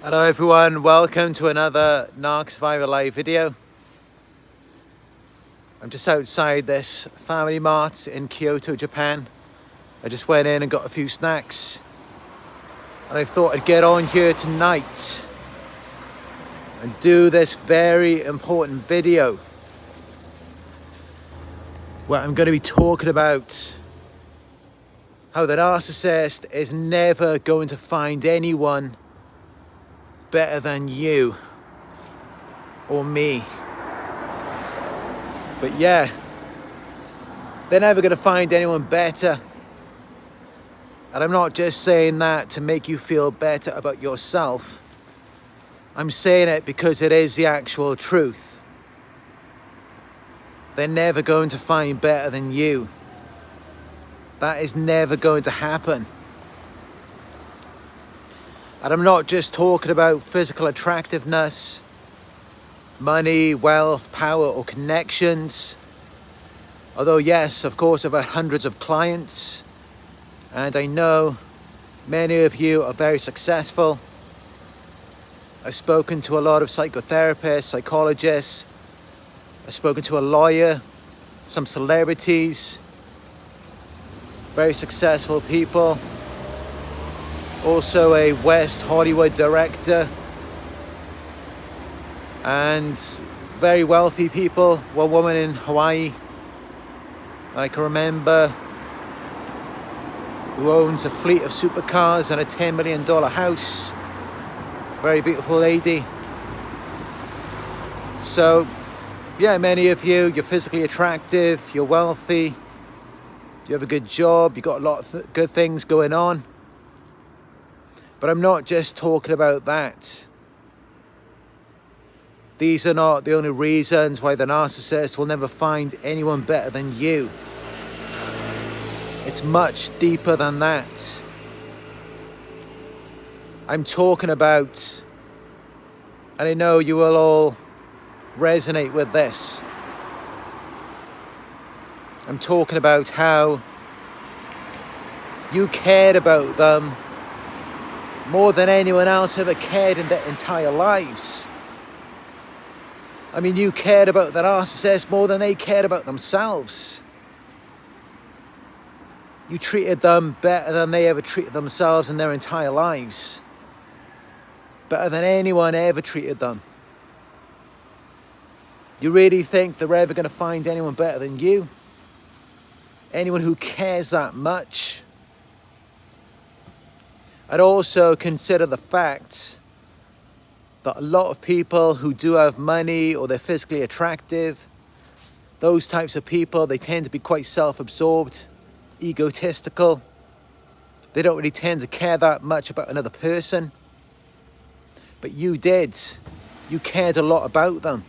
Hello everyone, welcome to another Narc Survivor live video. I'm just outside this family mart in Kyoto, Japan. I just went in and got a few snacks. And I thought I'd get on here tonight and do this very important video where I'm going to be talking about how the narcissist is never going to find anyone better than you or me. But yeah, they're never going to find anyone better. And I'm not just saying that to make you feel better about yourself. I'm saying it because it is the actual truth. They're never going to find better than you. That is never going to happen. And I'm not just talking about physical attractiveness, money, wealth, power, or connections. Although yes, of course, I've had hundreds of clients. And I know many of you are very successful. I've spoken to a lot of psychotherapists, psychologists. I've spoken to a lawyer, some celebrities, very successful people. Also a West Hollywood director, and very wealthy people. One woman in Hawaii, I can remember, who owns a fleet of supercars and a $10 million house. Very beautiful lady. So yeah, many of you, you're physically attractive, you're wealthy, you have a good job, you got a lot of good things going on. But I'm not just talking about that. These are not the only reasons why the narcissist will never find anyone better than you. It's much deeper than that. I'm talking about, and I know you will all resonate with this. I'm talking about how you cared about them more than anyone else ever cared in their entire lives. I mean, you cared about the narcissist more than they cared about themselves. You treated them better than they ever treated themselves in their entire lives. Better than anyone ever treated them. You really think they're ever going to find anyone better than you? Anyone who cares that much? I'd also consider the fact that a lot of people who do have money or they're physically attractive, those types of people, they tend to be quite self-absorbed, egotistical. They don't really tend to care that much about another person. But you did. You cared a lot about them.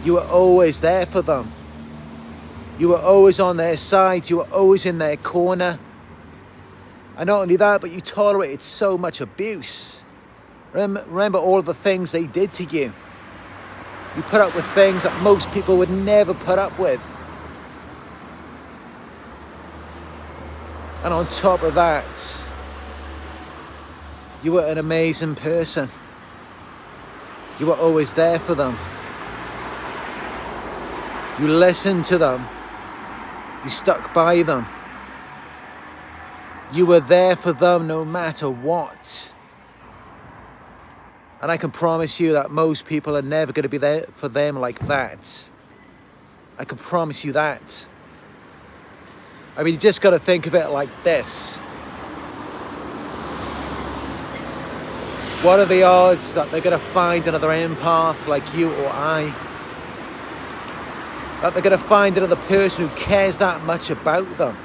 You were always there for them. You were always on their side. You were always in their corner. And not only that, but you tolerated so much abuse. Remember all of the things they did to you. You put up with things that most people would never put up with. And on top of that, you were an amazing person. You were always there for them. You listened to them. You stuck by them. You were there for them no matter what. And I can promise you that most people are never going to be there for them like that. I can promise you that. I mean, you just got to think of it like this. What are the odds that they're going to find another empath like you or I? That they're going to find another person who cares that much about them?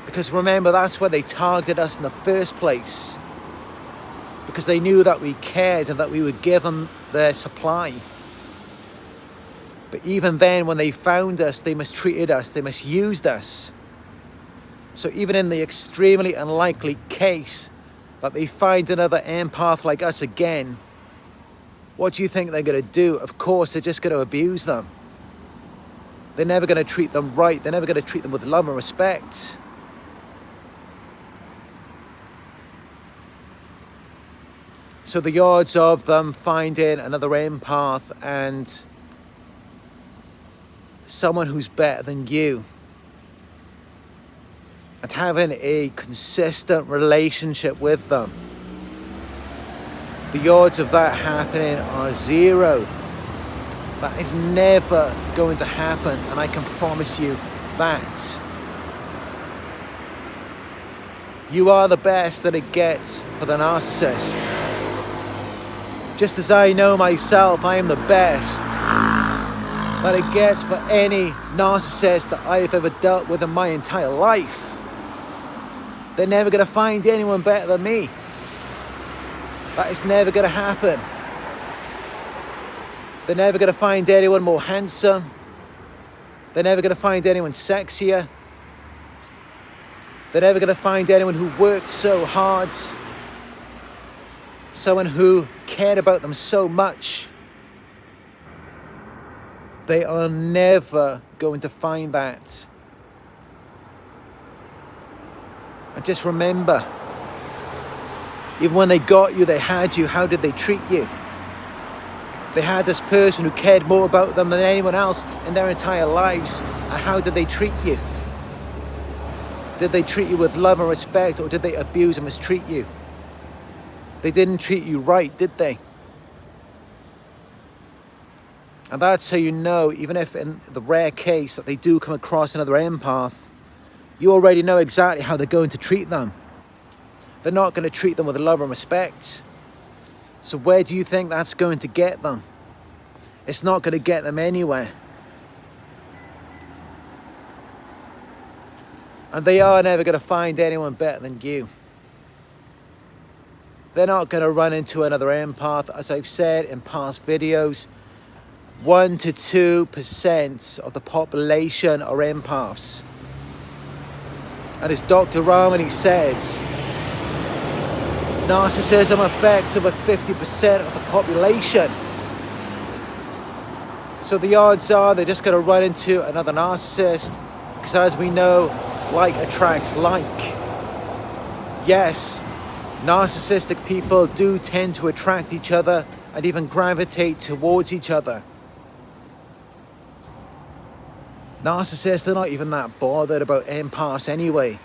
Because remember, that's where they targeted us in the first place. Because they knew that we cared and that we would give them their supply. But even then, when they found us, they mistreated us, they misused us. So even in the extremely unlikely case that they find another empath like us again, what do you think they're going to do? Of course, they're just going to abuse them. They're never going to treat them right. They're never going to treat them with love and respect. So the odds of them finding another empath and someone who's better than you and having a consistent relationship with them, the odds of that happening are zero. That is never going to happen, and I can promise you that. You are the best that it gets for the narcissist. Just as I know myself, I am the best that it gets for any narcissist that I've ever dealt with in my entire life. They're never going to find anyone better than me. That is never going to happen. They're never going to find anyone more handsome. They're never going to find anyone sexier. They're never going to find anyone who worked so hard. Someone who cared about them so much. They are never going to find that. And just remember, even when they got you, they had you, how did they treat you? They had this person who cared more about them than anyone else in their entire lives. And how did they treat you? Did they treat you with love and respect, or did they abuse and mistreat you? They didn't treat you right, did they? And that's how you know, even if in the rare case that they do come across another empath, you already know exactly how they're going to treat them. They're not going to treat them with love and respect. So where do you think that's going to get them? It's not going to get them anywhere. And they are never going to find anyone better than you. They're not going to run into another empath. As I've said in past videos, 1 to 2% of the population are empaths. And as Dr. Rmany said, narcissism affects over 50% of the population. So the odds are they're just going to run into another narcissist, because as we know, like attracts like. Yes, narcissistic people do tend to attract each other and even gravitate towards each other. Narcissists are not even that bothered about empaths anyway.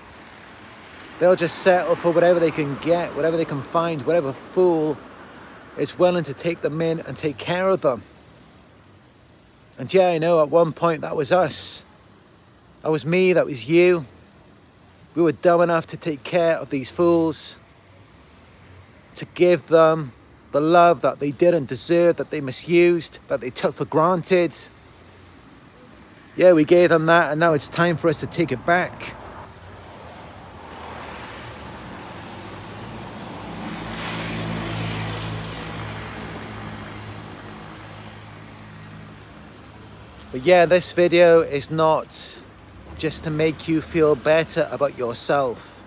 They'll just settle for whatever they can get, whatever they can find, whatever fool is willing to take them in and take care of them. And yeah, I know at one point that was us. That was me, that was you. We were dumb enough to take care of these fools, to give them the love that they didn't deserve, that they misused, that they took for granted. Yeah, we gave them that, and now it's time for us to take it back. But yeah, this video is not just to make you feel better about yourself.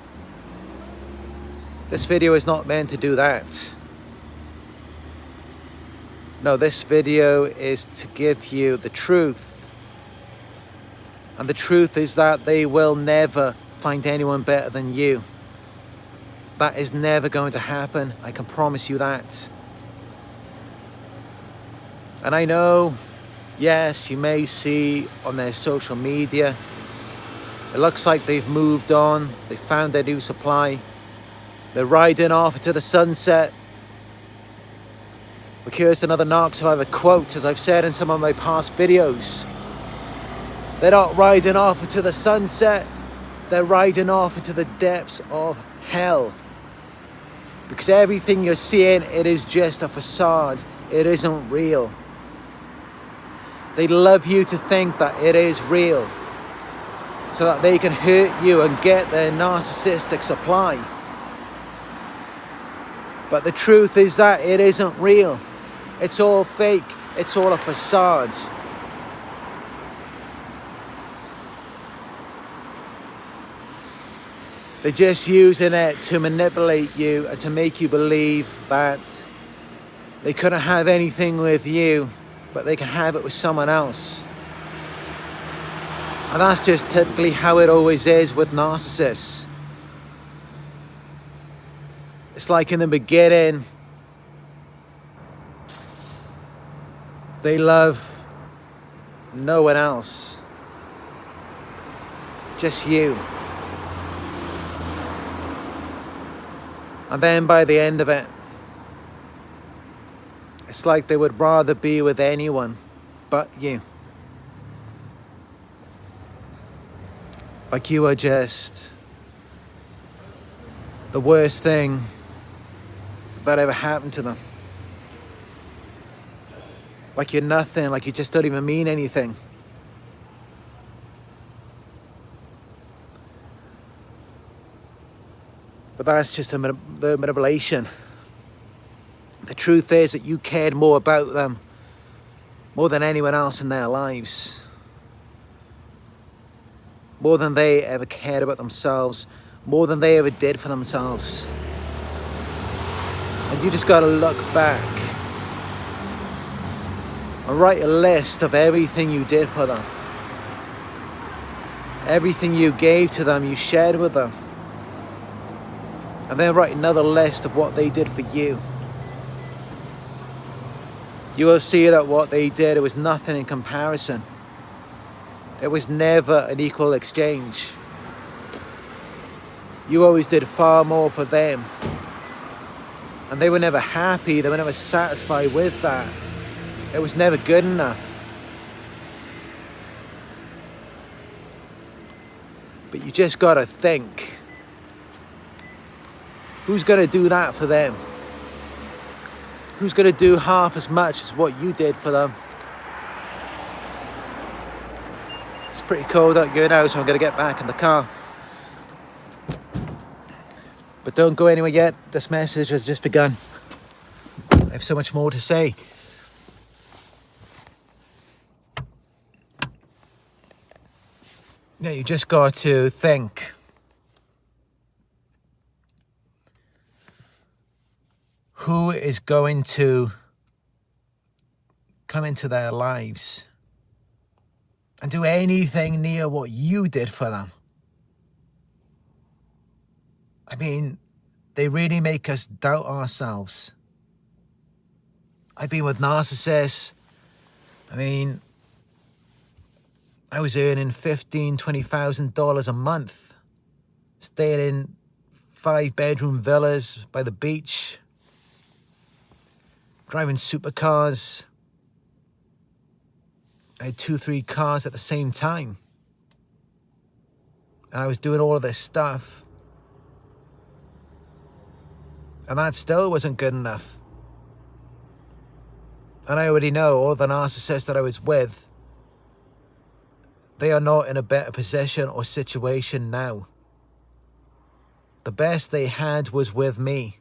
This video is not meant to do that. No, this video is to give you the truth. And the truth is that they will never find anyone better than you. That is never going to happen. I can promise you that. And I know, yes, you may see on their social media, it looks like they've moved on. They found their new supply. They're riding off into the sunset. But here's another Narc Survivor quote, as I've said in some of my past videos. They're not riding off into the sunset. They're riding off into the depths of hell. Because everything you're seeing, it is just a facade. It isn't real. They love you to think that it is real, so that they can hurt you and get their narcissistic supply. But the truth is that it isn't real. It's all fake. It's all a facade. They're just using it to manipulate you and to make you believe that they couldn't have anything with you, but they can have it with someone else. And that's just typically how it always is with narcissists. It's like in the beginning, They love no one else, just you. And then by the end of it, it's like they would rather be with anyone but you. Like you are just the worst thing that ever happened to them. Like you're nothing, like you just don't even mean anything. But that's just the manipulation. The truth is that you cared more about them, more than anyone else in their lives. More than they ever cared about themselves, more than they ever did for themselves. And you just gotta look back and write a list of everything you did for them. Everything you gave to them, you shared with them. And then write another list of what they did for you. You will see that what they did, it was nothing in comparison. It was never an equal exchange. You always did far more for them. And they were never happy, they were never satisfied with that. It was never good enough. But you just gotta think, who's gonna do that for them? Who's gonna do half as much as what you did for them? It's pretty cold out here now, so I'm gonna get back in the car. But don't go anywhere yet, this message has just begun. I have so much more to say. Yeah, you just got to think. Who is going to come into their lives and do anything near what you did for them? I mean, they really make us doubt ourselves. I've been with narcissists. I mean, I was earning $15,000, $20,000 a month, staying in 5-bedroom villas by the beach, driving supercars. I had 2-3 cars at the same time. And I was doing all of this stuff. And that still wasn't good enough. And I already know all the narcissists that I was with, they are not in a better position or situation now. The best they had was with me.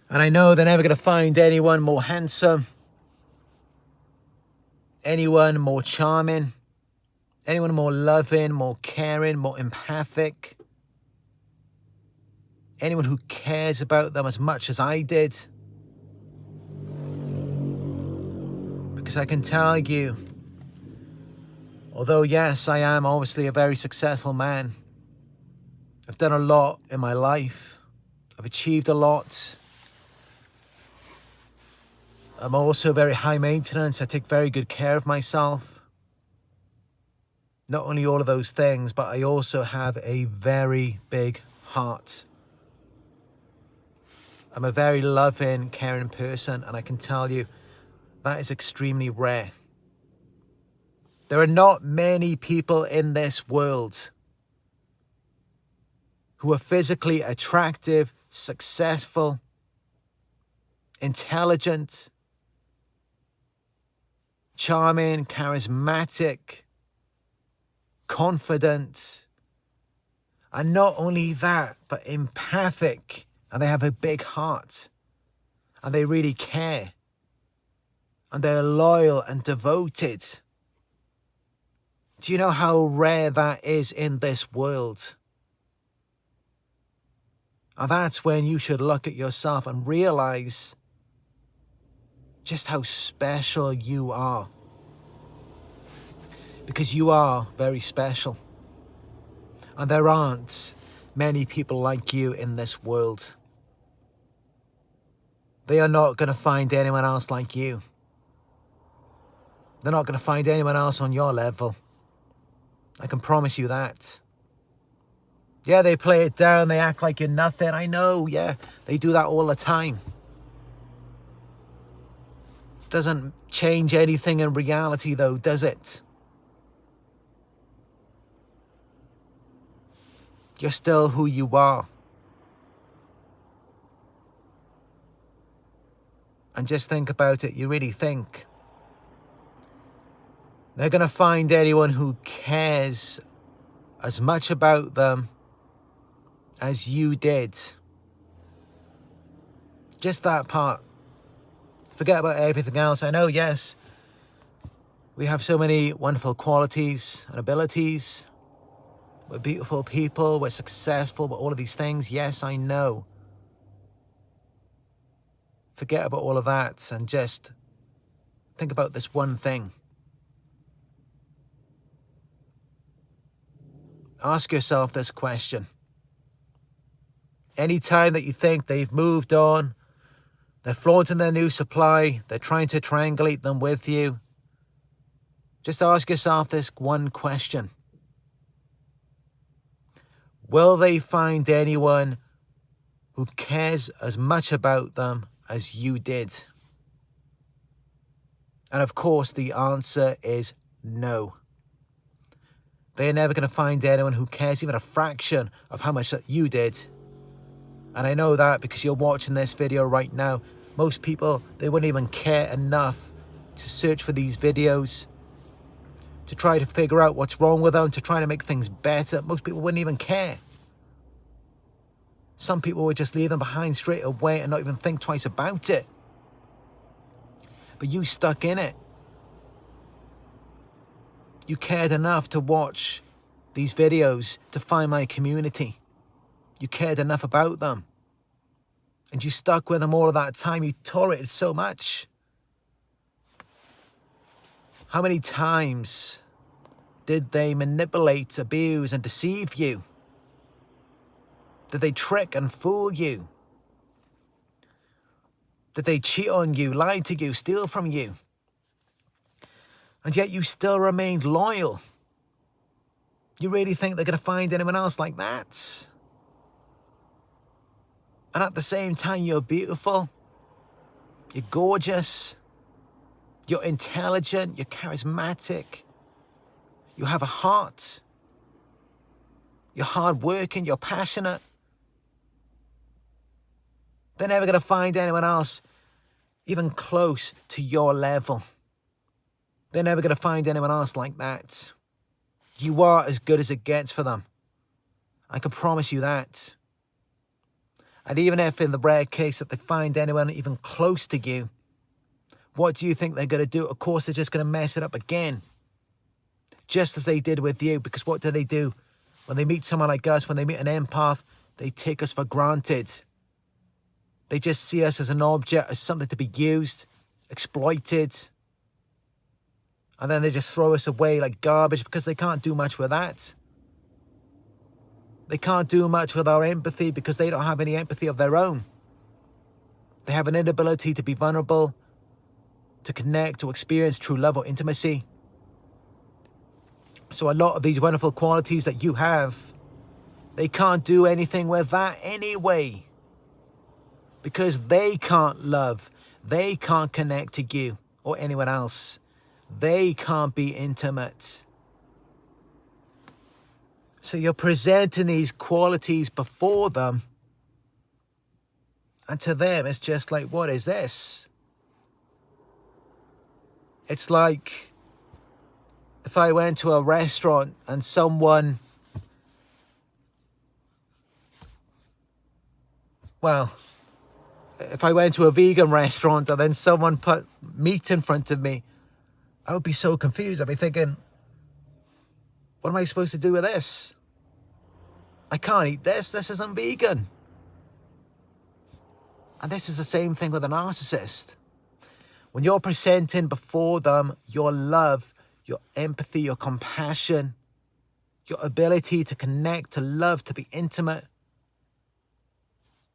And I know they're never going to find anyone more handsome, anyone more charming, anyone more loving, more caring, more empathic, anyone who cares about them as much as I did. Because I can tell you, although yes, I am obviously a very successful man, I've done a lot in my life, I've achieved a lot. I'm also very high maintenance. I take very good care of myself. Not only all of those things, but I also have a very big heart. I'm a very loving, caring person, and I can tell you that is extremely rare. There are not many people in this world who are physically attractive, successful, intelligent, charming, charismatic, confident, and not only that, but empathic, and they have a big heart, and they really care, and they're loyal and devoted. Do you know how rare that is in this world? And that's when you should look at yourself and realize just how special you are. Because you are very special. And there aren't many people like you in this world. They are not going to find anyone else like you. They're not going to find anyone else on your level. I can promise you that. Yeah, they play it down. They act like you're nothing. I know, yeah. They do that all the time. Doesn't change anything in reality, though, does it? You're still who you are. And just think about it. You really think they're going to find anyone who cares as much about them as you did? Just that part. Forget about everything else. I know, yes, we have so many wonderful qualities and abilities. We're beautiful people. We're successful. We're all of these things. Yes, I know. Forget about all of that and just think about this one thing. Ask yourself this question. Anytime that you think they've moved on, they're flaunting their new supply, they're trying to triangulate them with you, just ask yourself this one question. Will they find anyone who cares as much about them as you did? And of course, the answer is no. They're never going to find anyone who cares even a fraction of how much that you did. And I know that because you're watching this video right now. Most people, they wouldn't even care enough to search for these videos, to try to figure out what's wrong with them, to try to make things better. Most people wouldn't even care. Some people would just leave them behind straight away and not even think twice about it. But you stuck in it. You cared enough to watch these videos to find my community. You cared enough about them. And you stuck with them all of that time. You tolerated so much. How many times did they manipulate, abuse, and deceive you? Did they trick and fool you? Did they cheat on you, lie to you, steal from you? And yet you still remained loyal. You really think they're going to find anyone else like that? And at the same time, you're beautiful. You're gorgeous. You're intelligent. You're charismatic. You have a heart. You're hardworking. You're passionate. They're never going to find anyone else even close to your level. They're never going to find anyone else like that. You are as good as it gets for them. I can promise you that. And even if in the rare case that they find anyone even close to you, what do you think they're going to do? Of course, they're just going to mess it up again. Just as they did with you. Because what do? When they meet someone like us, when they meet an empath, they take us for granted. They just see us as an object, as something to be used, exploited. And then they just throw us away like garbage because they can't do much with that. They can't do much with our empathy because they don't have any empathy of their own. They have an inability to be vulnerable, to connect, to experience true love or intimacy. So a lot of these wonderful qualities that you have, they can't do anything with that anyway. Because they can't love, they can't connect to you or anyone else. They can't be intimate. So you're presenting these qualities before them. And to them, it's just like, what is this? It's like if I went to a restaurant and someone, if I went to a vegan restaurant and then someone put meat in front of me, I would be so confused. I'd be thinking, what am I supposed to do with this? I can't eat this. This isn't vegan. And this is the same thing with a narcissist. When you're presenting before them your love, your empathy, your compassion, your ability to connect, to love, to be intimate,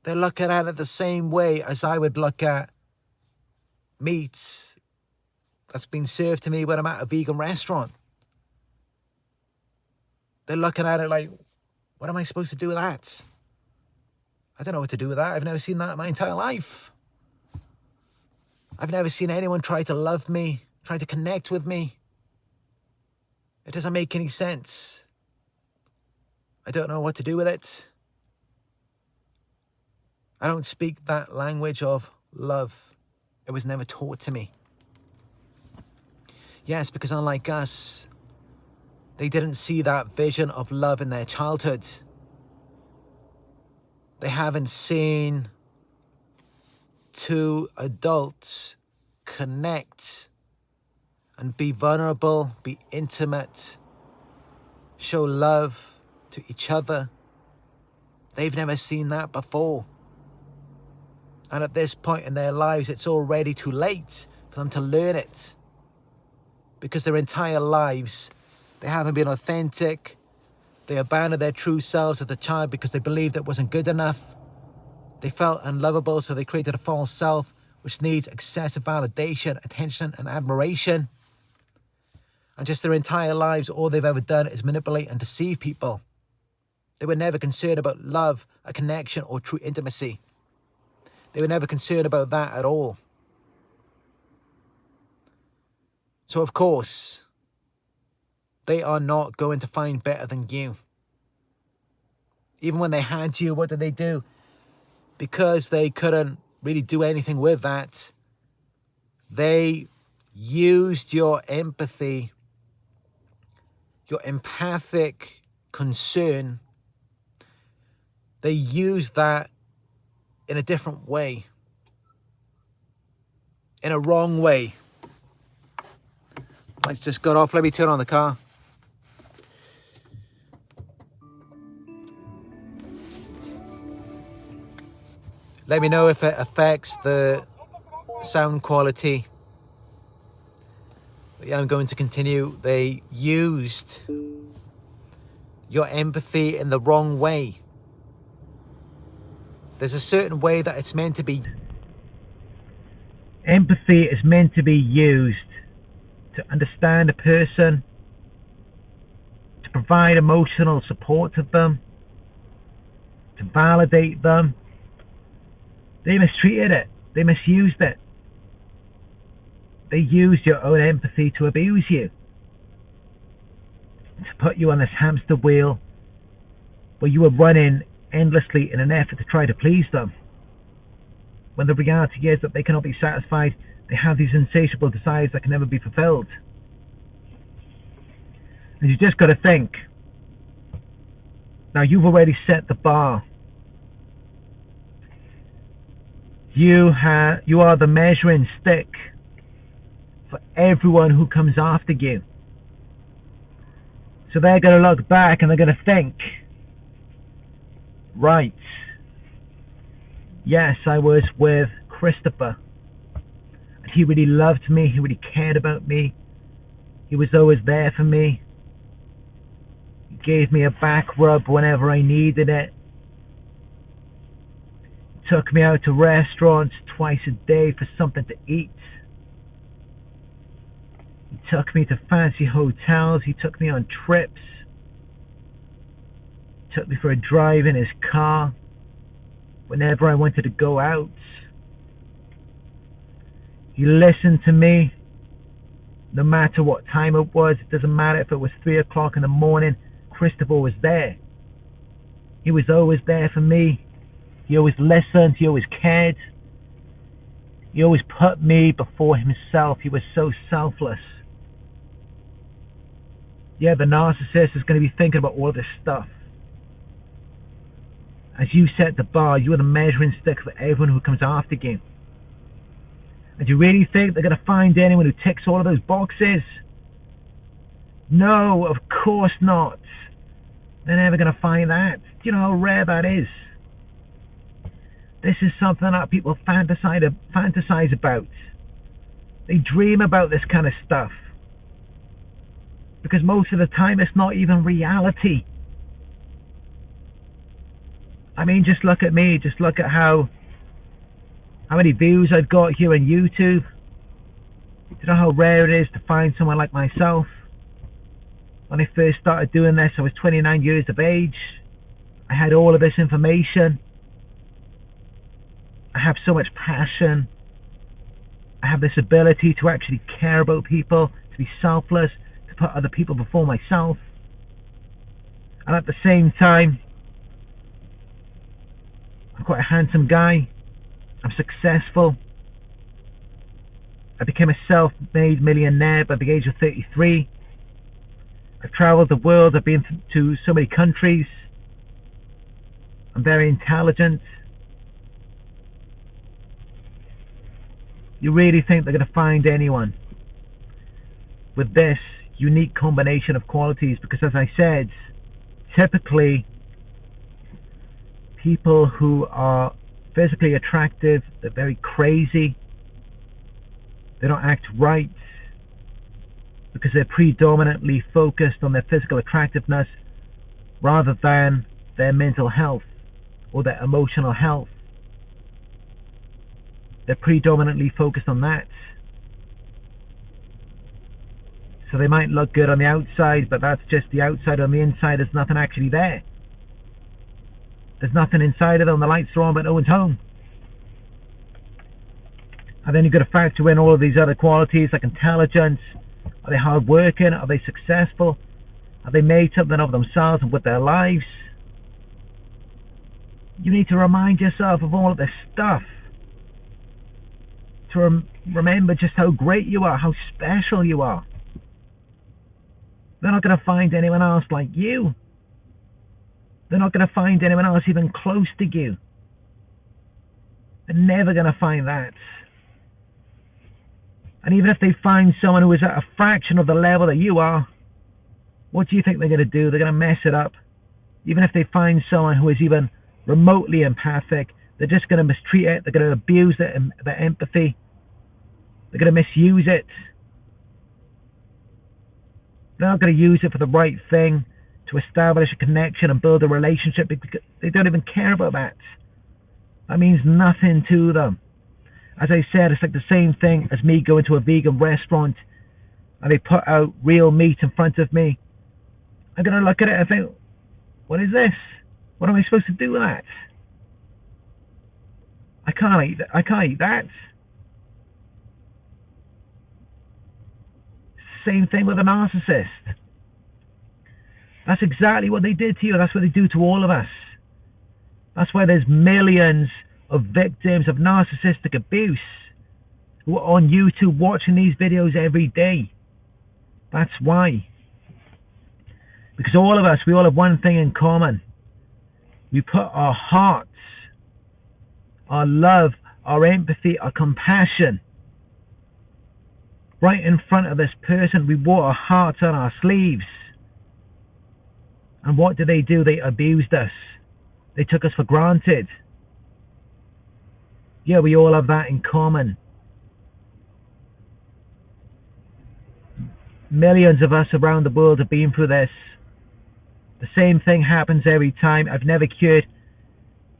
They're looking at it the same way as I would look at meat that's been served to me when I'm at a vegan restaurant. They're looking at it like, what am I supposed to do with that? I don't know what to do with that. I've never seen that in my entire life. I've never seen anyone try to love me, try to connect with me. It doesn't make any sense. I don't know what to do with it. I don't speak that language of love. It was never taught to me. Yes, because unlike us, they didn't see that vision of love in their childhood. They haven't seen two adults connect and be vulnerable, be intimate, show love to each other. They've never seen that before. And at this point in their lives, it's already too late for them to learn it. Because their entire lives, they haven't been authentic. They abandoned their true selves as a child because they believed it wasn't good enough. They felt unlovable, so they created a false self, which needs excessive validation, attention, and admiration. And just their entire lives, all they've ever done is manipulate and deceive people. They were never concerned about love, a connection, or true intimacy. They were never concerned about that at all. So of course, they are not going to find better than you. Even when they had you, what did they do? Because they couldn't really do anything with that, they used your empathy, your empathic concern. They used that in a different way, in a wrong way. Lights just got off. Let me turn on the car. Let me know if it affects the sound quality. But yeah, I'm going to continue. They used your empathy in the wrong way. There's a certain way that it's meant to be. Empathy is meant to be used to understand a person, to provide emotional support to them, to validate them. They mistreated it. They misused it. They used your own empathy to abuse you, to put you on this hamster wheel where you were running endlessly in an effort to try to please them, when the reality is that they cannot be satisfied. They have these insatiable desires that can never be fulfilled. And you just got to think, now you've already set the bar. You are the measuring stick for everyone who comes after you. So they're going to look back and they're going to think, right, yes, I was with Christopher. And he really loved me. He really cared about me. He was always there for me. He gave me a back rub whenever I needed it. Took me out to restaurants twice a day for something to eat. He took me to fancy hotels. He took me on trips. He took me for a drive in his car whenever I wanted to go out. He listened to me no matter what time it was. It doesn't matter if it was 3 o'clock in the morning. Christopher was there. He was always there for me. He always listened. He always cared. He always put me before himself. He was so selfless. Yeah, the narcissist is going to be thinking about all this stuff. As you set the bar, you are the measuring stick for everyone who comes after you. And do you really think they're going to find anyone who ticks all of those boxes? No, of course not. They're never going to find that. Do you know how rare that is? This is something that people fantasize about. They dream about this kind of stuff. Because most of the time it's not even reality. I mean, just look at me. Just look at how many views I've got here on YouTube. Do you know how rare it is to find someone like myself? When I first started doing this, I was 29 years of age. I had all of this information. I have so much passion. I have this ability to actually care about people, to be selfless, to put other people before myself. And at the same time, I'm quite a handsome guy. I'm successful. I became a self-made millionaire by the age of 33. I've traveled the world. I've been to so many countries. I'm very intelligent. You really think they're going to find anyone with this unique combination of qualities? Because as I said, typically people who are physically attractive, they're very crazy, they don't act right because they're predominantly focused on their physical attractiveness rather than their mental health or their emotional health. They're predominantly focused on that. So they might look good on the outside, but that's just the outside. On the inside, there's nothing actually there. There's nothing inside of them. The lights are on, but no one's home. And then you've got to factor in all of these other qualities like intelligence. Are they hardworking? Are they successful? Have they made something of themselves and with their lives? You need to remind yourself of all of this stuff. To remember just how great you are, how special you are. They're not going to find anyone else like you. They're not going to find anyone else even close to you. They're never going to find that. And even if they find someone who is at a fraction of the level that you are, what do you think they're going to do? They're going to mess it up. Even if they find someone who is even remotely empathic, they're just going to mistreat it. They're going to abuse their empathy. They're going to misuse it. They're not going to use it for the right thing, to establish a connection and build a relationship, because they don't even care about that. That means nothing to them. As I said, it's like the same thing as me going to a vegan restaurant and they put out real meat in front of me. I'm going to look at it and think, what is this? What am I supposed to do with that? I can't eat that. Same thing with a narcissist. That's exactly what they did to you. That's what they do to all of us. That's why there's millions of victims of narcissistic abuse who are on YouTube watching these videos every day. That's why. Because all of us, we all have one thing in common. We put our hearts, our love, our empathy, our compassion right in front of this person. We wore our hearts on our sleeves. And what did they do? They abused us. They took us for granted. Yeah, we all have that in common. Millions of us around the world have been through this. The same thing happens every time. I've never cured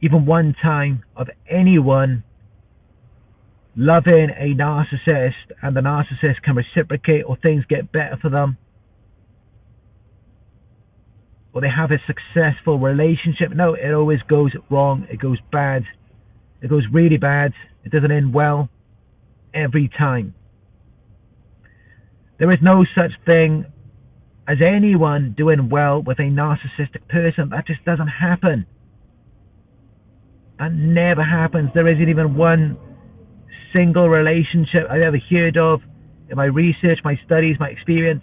even one time of anyone loving a narcissist and the narcissist can reciprocate or things get better for them, or they have a successful relationship. No, it always goes wrong. It goes bad. It goes really bad. It doesn't end well every time. There is no such thing as anyone doing well with a narcissistic person. That just doesn't happen. That never happens. There isn't even one single relationship I've ever heard of in my research, my studies, my experience.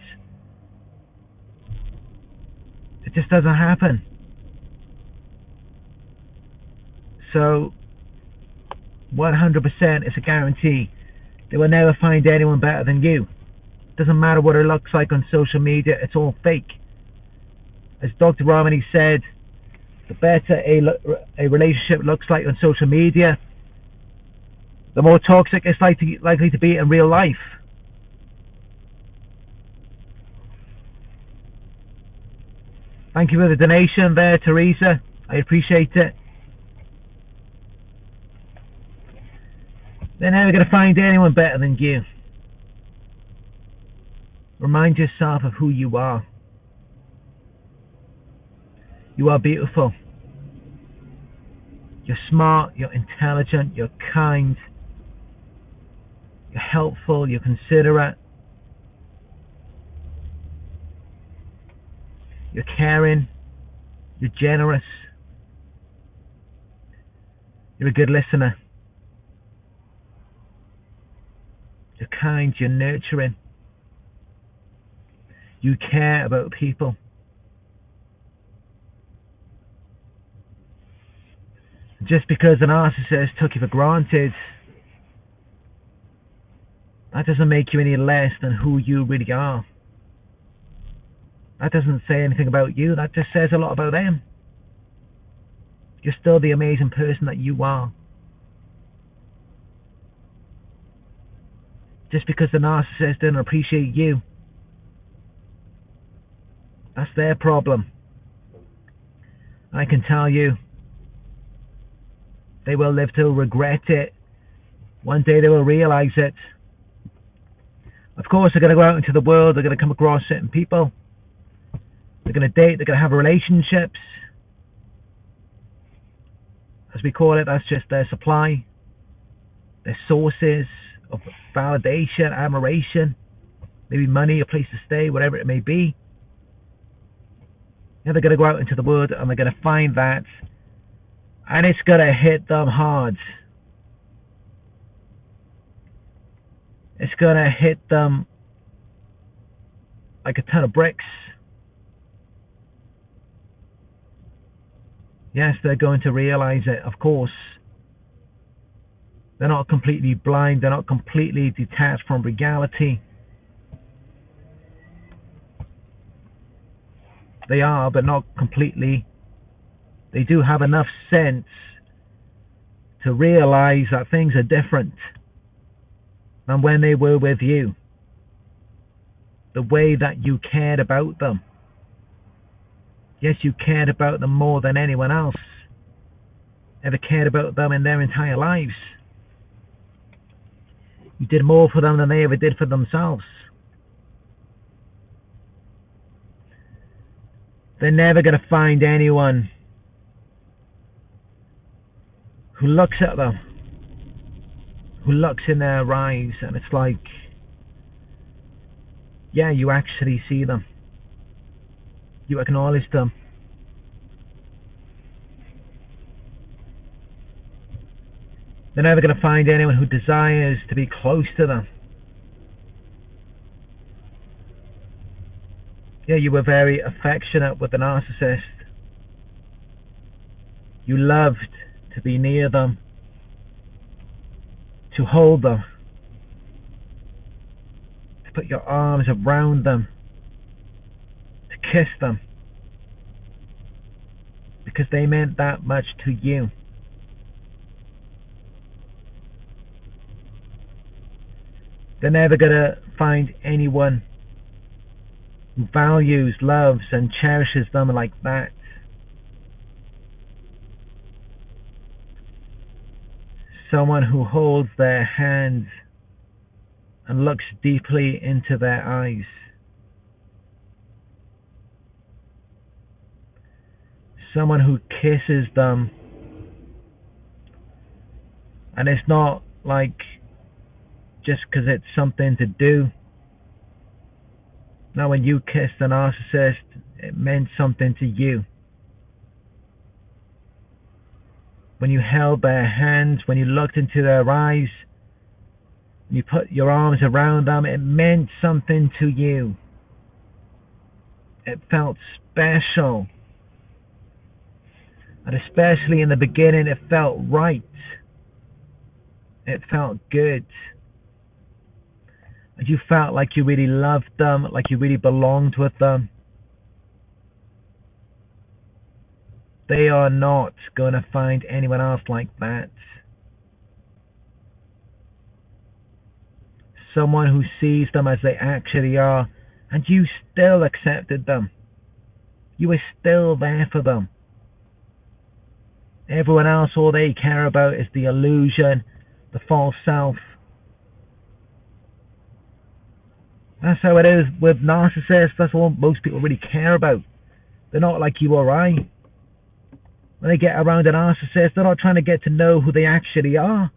It just doesn't happen. So 100% it's a guarantee. They will never find anyone better than you. Doesn't matter what it looks like on social media, it's all fake. As Dr. Rmany said, the better a relationship looks like on social media, the more toxic it's likely to be in real life. Thank you for the donation there, Teresa. I appreciate it. They're never going to find anyone better than you. Remind yourself of who you are. You are beautiful. You're smart, you're intelligent, you're kind, you're helpful, you're considerate, you're caring, you're generous, you're a good listener, you're kind, you're nurturing, you care about people. Just because a narcissist took you for granted, that doesn't make you any less than who you really are. That doesn't say anything about you, that just says a lot about them. You're still the amazing person that you are. Just because the narcissist didn't appreciate you, that's their problem. I can tell you, they will live to regret it. One day they will realize it. Of course, they're going to go out into the world, they're going to come across certain people. They're going to date, they're going to have relationships. As we call it, that's just their supply, their sources of validation, admiration, maybe money, a place to stay, whatever it may be. Yeah, they're going to go out into the world and they're going to find that, and it's going to hit them hard. It's going to hit them like a ton of bricks. Yes, they're going to realize it, of course. They're not completely blind, they're not completely detached from reality. They are, but not completely. They do have enough sense to realize that things are different than when they were with you. The way that you cared about them. Yes, you cared about them more than anyone else ever cared about them in their entire lives. You did more for them than they ever did for themselves. They're never going to find anyone who looks at them, who looks in their eyes, and it's like, yeah, you actually see them. You acknowledge them. They're never going to find anyone who desires to be close to them. Yeah, you were very affectionate with the narcissist. You loved to be near them, to hold them, to put your arms around them, to kiss them, because they meant that much to you. They're never going to find anyone who values, loves, and cherishes them like that. Someone who holds their hands and looks deeply into their eyes. Someone who kisses them, and it's not like just because it's something to do. Now, when you kissed a narcissist, it meant something to you. When you held their hands, when you looked into their eyes, you put your arms around them, it meant something to you. It felt special. And especially in the beginning, it felt right. It felt good. And you felt like you really loved them, like you really belonged with them. They are not going to find anyone else like that. Someone who sees them as they actually are, and you still accepted them. You were still there for them. Everyone else, all they care about is the illusion the false self. That's how it is with narcissists. That's all most people really care about. They're not like you or I. When they get around a narcissist, they're not trying to get to know who they actually are.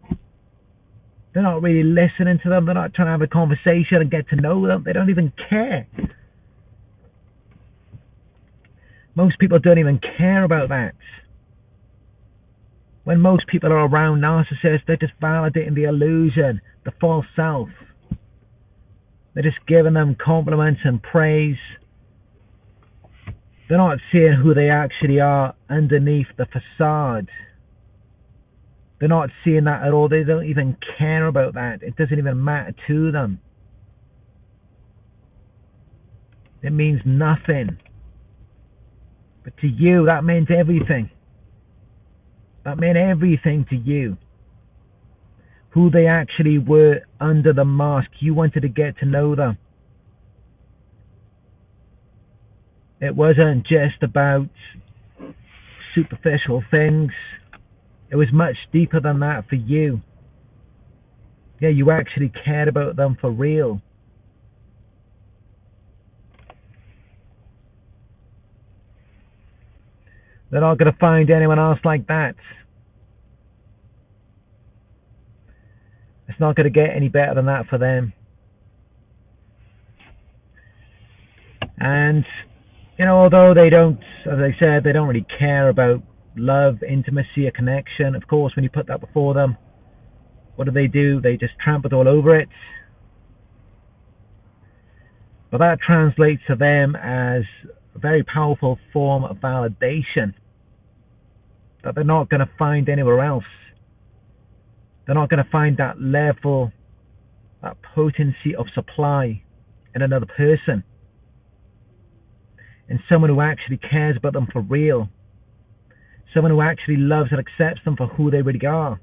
They're not really listening to them. They're not trying to have a conversation and get to know them. They don't even care. Most people don't even care about that. When most people are around narcissists, they're just validating the illusion, the false self. They're just giving them compliments and praise. They're not seeing who they actually are underneath the facade. They're not seeing that at all. They don't even care about that. It doesn't even matter to them. It means nothing. But to you, that meant everything. That meant everything to you. Who they actually were under the mask. You wanted to get to know them. It wasn't just about superficial things. It was much deeper than that for you. Yeah, you actually cared about them for real. They're not going to find anyone else like that. It's not going to get any better than that for them. And, although they don't, as I said, they don't really care about love, intimacy, a connection. Of course, when you put that before them, what do? They just trample all over it. But that translates to them as a very powerful form of validation that they're not going to find anywhere else. They're not going to find that level, that potency of supply in another person. In someone who actually cares about them for real. Someone who actually loves and accepts them for who they really are.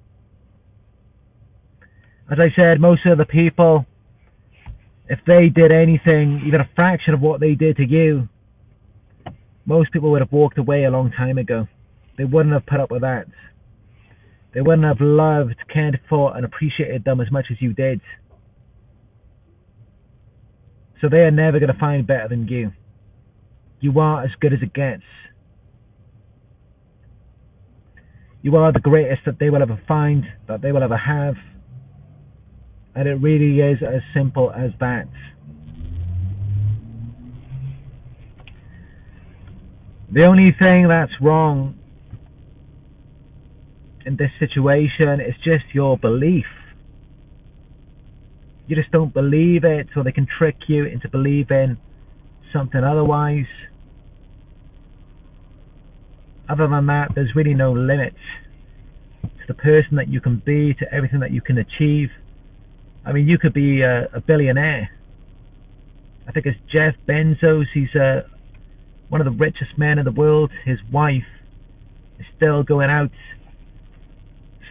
As I said, most of the people, if they did anything, even a fraction of what they did to you, most people would have walked away a long time ago. They wouldn't have put up with that. They wouldn't have loved, cared for, and appreciated them as much as you did. So they are never going to find better than you. You are as good as it gets. You are the greatest that they will ever find, that they will ever have. And it really is as simple as that. The only thing that's wrong in this situation is just your belief. You just don't believe it, so they can trick you into believing something otherwise. Other than that, there's really no limit to the person that you can be, to everything that you can achieve. I mean, you could be a billionaire. I think it's Jeff Bezos. He's one of the richest men in the world. His wife is still going out,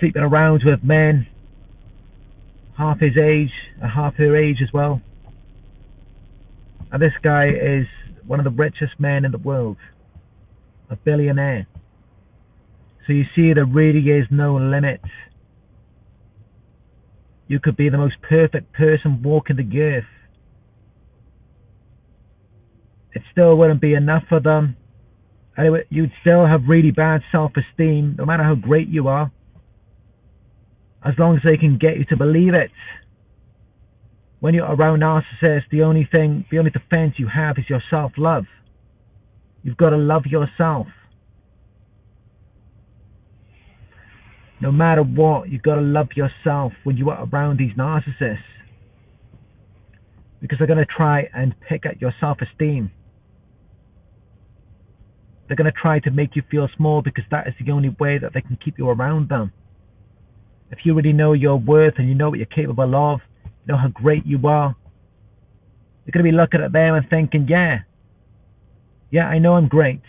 sleeping around with men half his age and half her age as well. And this guy is one of the richest men in the world, a billionaire. So you see, there really is no limit. You could be the most perfect person walking the earth. It still wouldn't be enough for them. And you'd still have really bad self-esteem, no matter how great you are. As long as they can get you to believe it. When you're around narcissists, the only defense you have is your self-love. You've got to love yourself. No matter what, you've got to love yourself when you are around these narcissists. Because they're going to try and pick at your self-esteem. They're going to try to make you feel small because that is the only way that they can keep you around them. If you really know your worth and you know what you're capable of, you know how great you are, you're going to be looking at them and thinking, yeah, I know I'm great.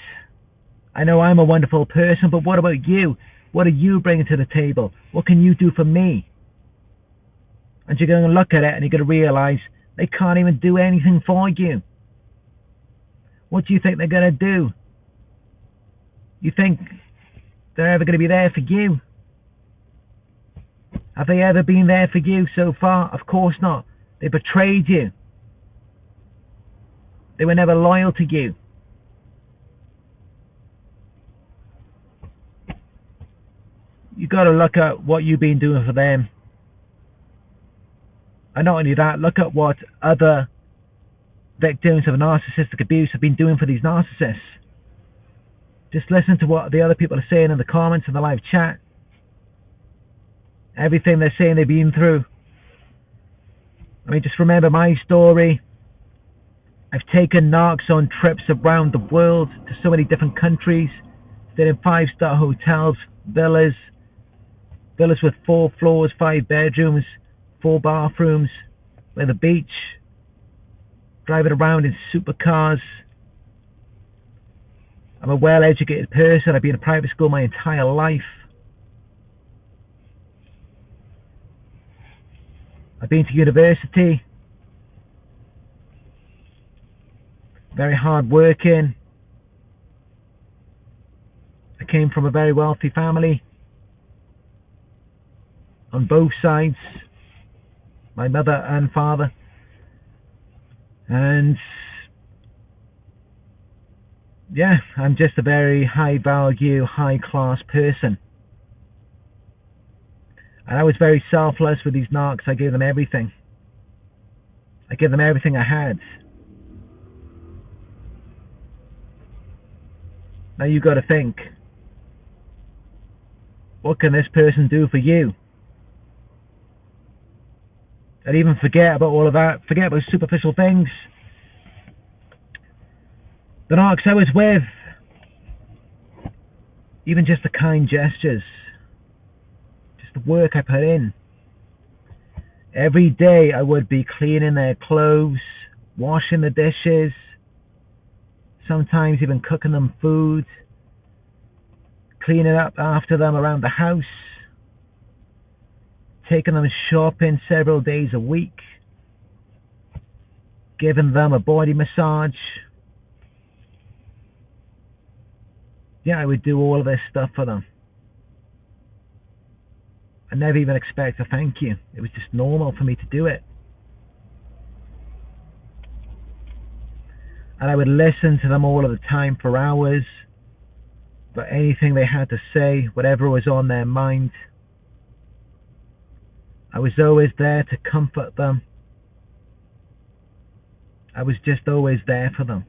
I know I'm a wonderful person, but what about you? What are you bringing to the table? What can you do for me? And you're going to look at it and you're going to realize they can't even do anything for you. What do you think they're going to do? You think they're ever going to be there for you? Have they ever been there for you so far? Of course not. They betrayed you. They were never loyal to you. You got to look at what you've been doing for them. And not only that, look at what other victims of narcissistic abuse have been doing for these narcissists. Just listen to what the other people are saying in the comments and the live chat. Everything they're saying they've been through. I mean, just remember my story. I've taken narcs on trips around the world to so many different countries. Stayed in 5-star hotels, villas with 4 floors, 5 bedrooms, 4 bathrooms, by the beach, driving around in supercars. I'm a well-educated person. I've been in private school my entire life. I've been to university. Very hard working. I came from a very wealthy family. On both sides. My mother and father. And yeah, I'm just a very high value, high class person. And I was very selfless with these narcs. I gave them everything. I gave them everything I had. Now you got to think, what can this person do for you? And even forget about all of that. Forget about superficial things. The narcs I was with, even just the kind gestures, just the work I put in. Every day I would be cleaning their clothes, washing the dishes, sometimes even cooking them food, cleaning up after them around the house, taking them shopping several days a week, giving them a body massage. Yeah, I would do all of this stuff for them. I never even expect a thank you. It was just normal for me to do it. And I would listen to them all of the time for hours, for anything they had to say, whatever was on their mind. I was always there to comfort them. I was just always there for them.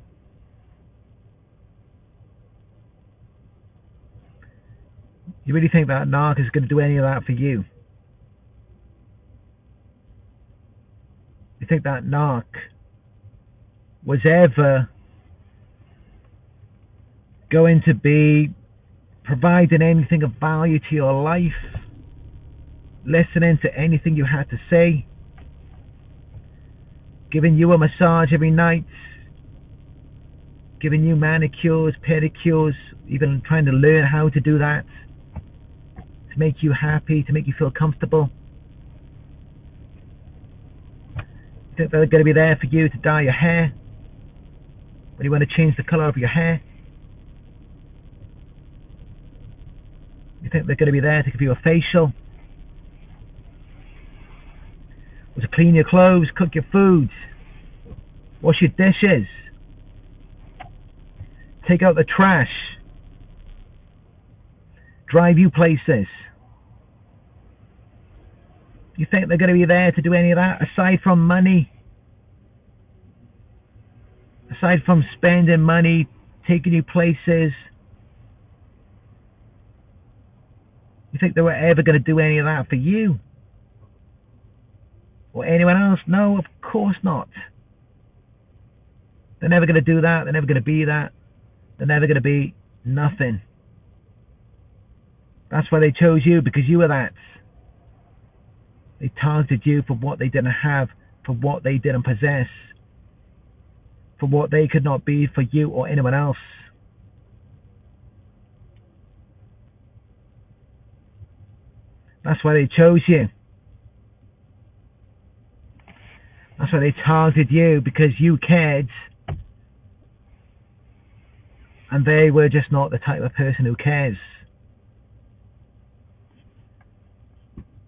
You really think that narc is going to do any of that for you? You think that narc was ever going to be providing anything of value to your life, listening to anything you had to say, giving you a massage every night, giving you manicures, pedicures, even trying to learn how to do that, to make you happy, to make you feel comfortable? You think they're going to be there for you to dye your hair when you want to change the colour of your hair? You think they're going to be there to give you a facial, or to clean your clothes, cook your food, wash your dishes, take out the trash, drive you places? You think they're going to be there to do any of that, aside from money? Aside from spending money, taking you places? You think they were ever going to do any of that for you? Or anyone else? No, of course not. They're never going to do that. They're never going to be that. They're never going to be nothing. That's why they chose you, because you were that. They targeted you for what they didn't have, for what they didn't possess, for what they could not be for you or anyone else. That's why they chose you. That's why they targeted you, because you cared. And they were just not the type of person who cares.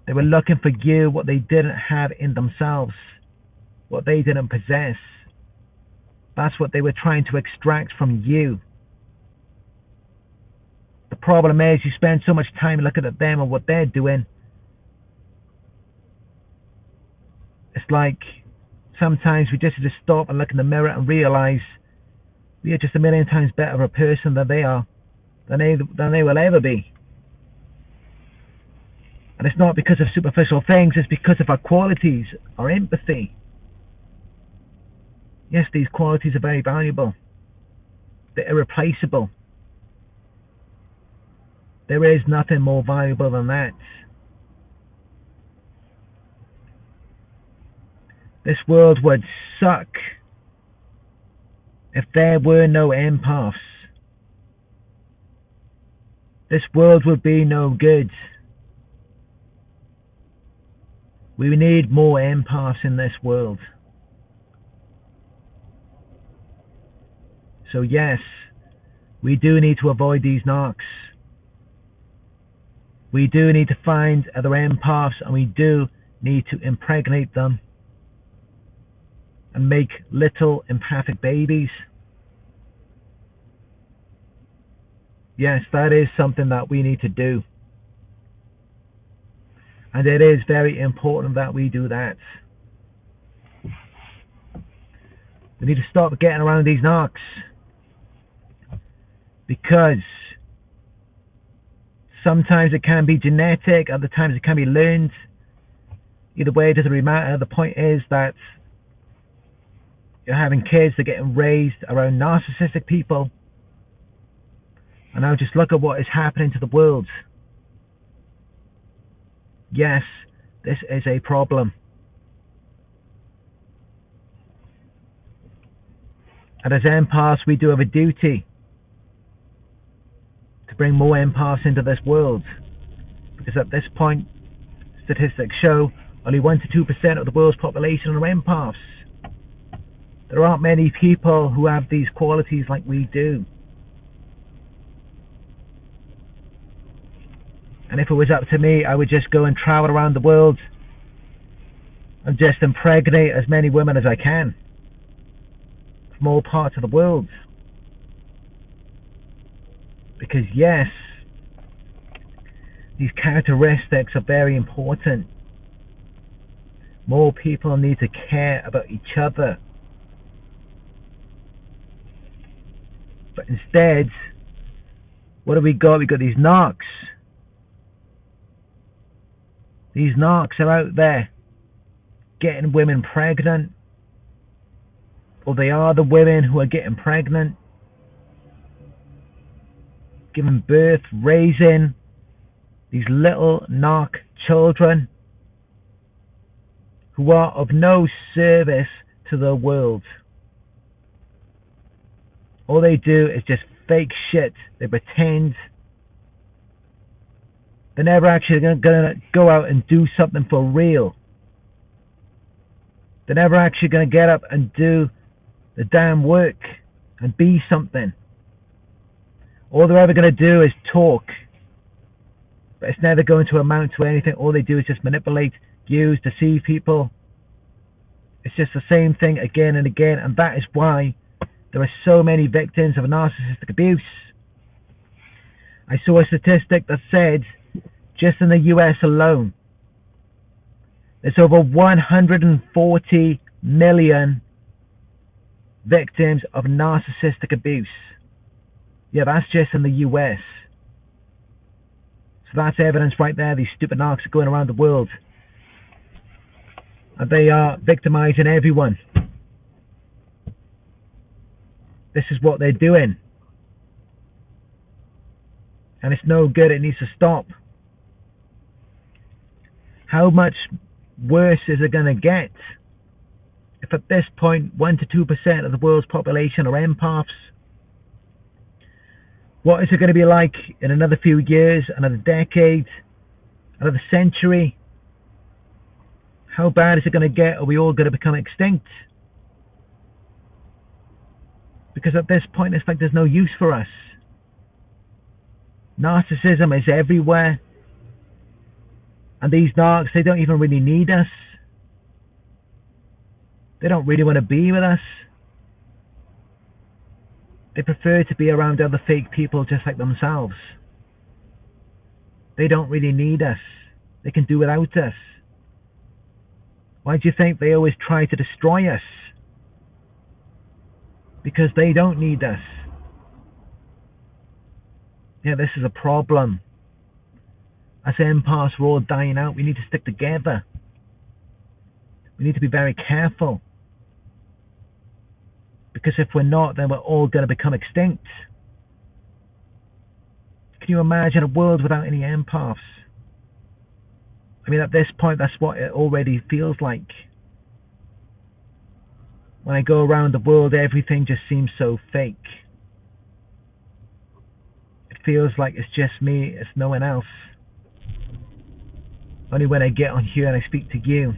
They were looking for you, what they didn't have in themselves, what they didn't possess. That's what they were trying to extract from you. The problem is you spend so much time looking at them and what they're doing. It's like sometimes we just stop and look in the mirror and realize we are just a million times better of a person than they are, than they will ever be. And it's not because of superficial things, it's because of our qualities, our empathy. Yes, these qualities are very valuable. They're irreplaceable. There is nothing more valuable than that. This world would suck if there were no empaths. This world would be no good. We need more empaths in this world. So yes, we do need to avoid these narcs. We do need to find other empaths, and we do need to impregnate them and make little empathic babies. Yes, that is something that we need to do. And it is very important that we do that. We need to stop getting around these narcs. Because sometimes it can be genetic, other times it can be learned. Either way, it doesn't really matter. The point is that you're having kids, they're getting raised around narcissistic people. And now just look at what is happening to the world. Yes, this is a problem. And as empaths, we do have a duty to bring more empaths into this world. Because at this point, statistics show only 1 to 2% of the world's population are empaths. There aren't many people who have these qualities like we do. And if it was up to me, I would just go and travel around the world and just impregnate as many women as I can from all parts of the world. Because yes, these characteristics are very important. More people need to care about each other. But instead, what do we got? We got these narcs. These narcs are out there getting women pregnant, or they are the women who are getting pregnant, giving birth, raising these little narc children who are of no service to the world. All they do is just fake shit. They pretend. They're never actually going to go out and do something for real. They're never actually going to get up and do the damn work and be something. All they're ever going to do is talk. But it's never going to amount to anything. All they do is just manipulate, use, deceive people. It's just the same thing again and again. And that is why there are so many victims of narcissistic abuse. I saw a statistic that said just in the US alone, there's over 140 million victims of narcissistic abuse. Yeah, that's just in the US. So that's evidence right there. These stupid narcs are going around the world. And they are victimizing everyone. This is what they're doing. And it's no good. It needs to stop. How much worse is it going to get if at this point 1 to 2% of the world's population are empaths? What is it going to be like in another few years, another decade, another century? How bad is it going to get? Are we all going to become extinct? Because at this point it's like there's no use for us. Narcissism is everywhere. And these narcs, they don't even really need us. They don't really want to be with us. They prefer to be around other fake people just like themselves. They don't really need us. They can do without us. Why do you think they always try to destroy us? Because they don't need us. Yeah, this is a problem. As empaths, we're all dying out. We need to stick together. We need to be very careful. Because if we're not, then we're all going to become extinct. Can you imagine a world without any empaths? I mean, at this point, that's what it already feels like. When I go around the world, everything just seems so fake. It feels like it's just me, it's no one else. Only when I get on here and I speak to you,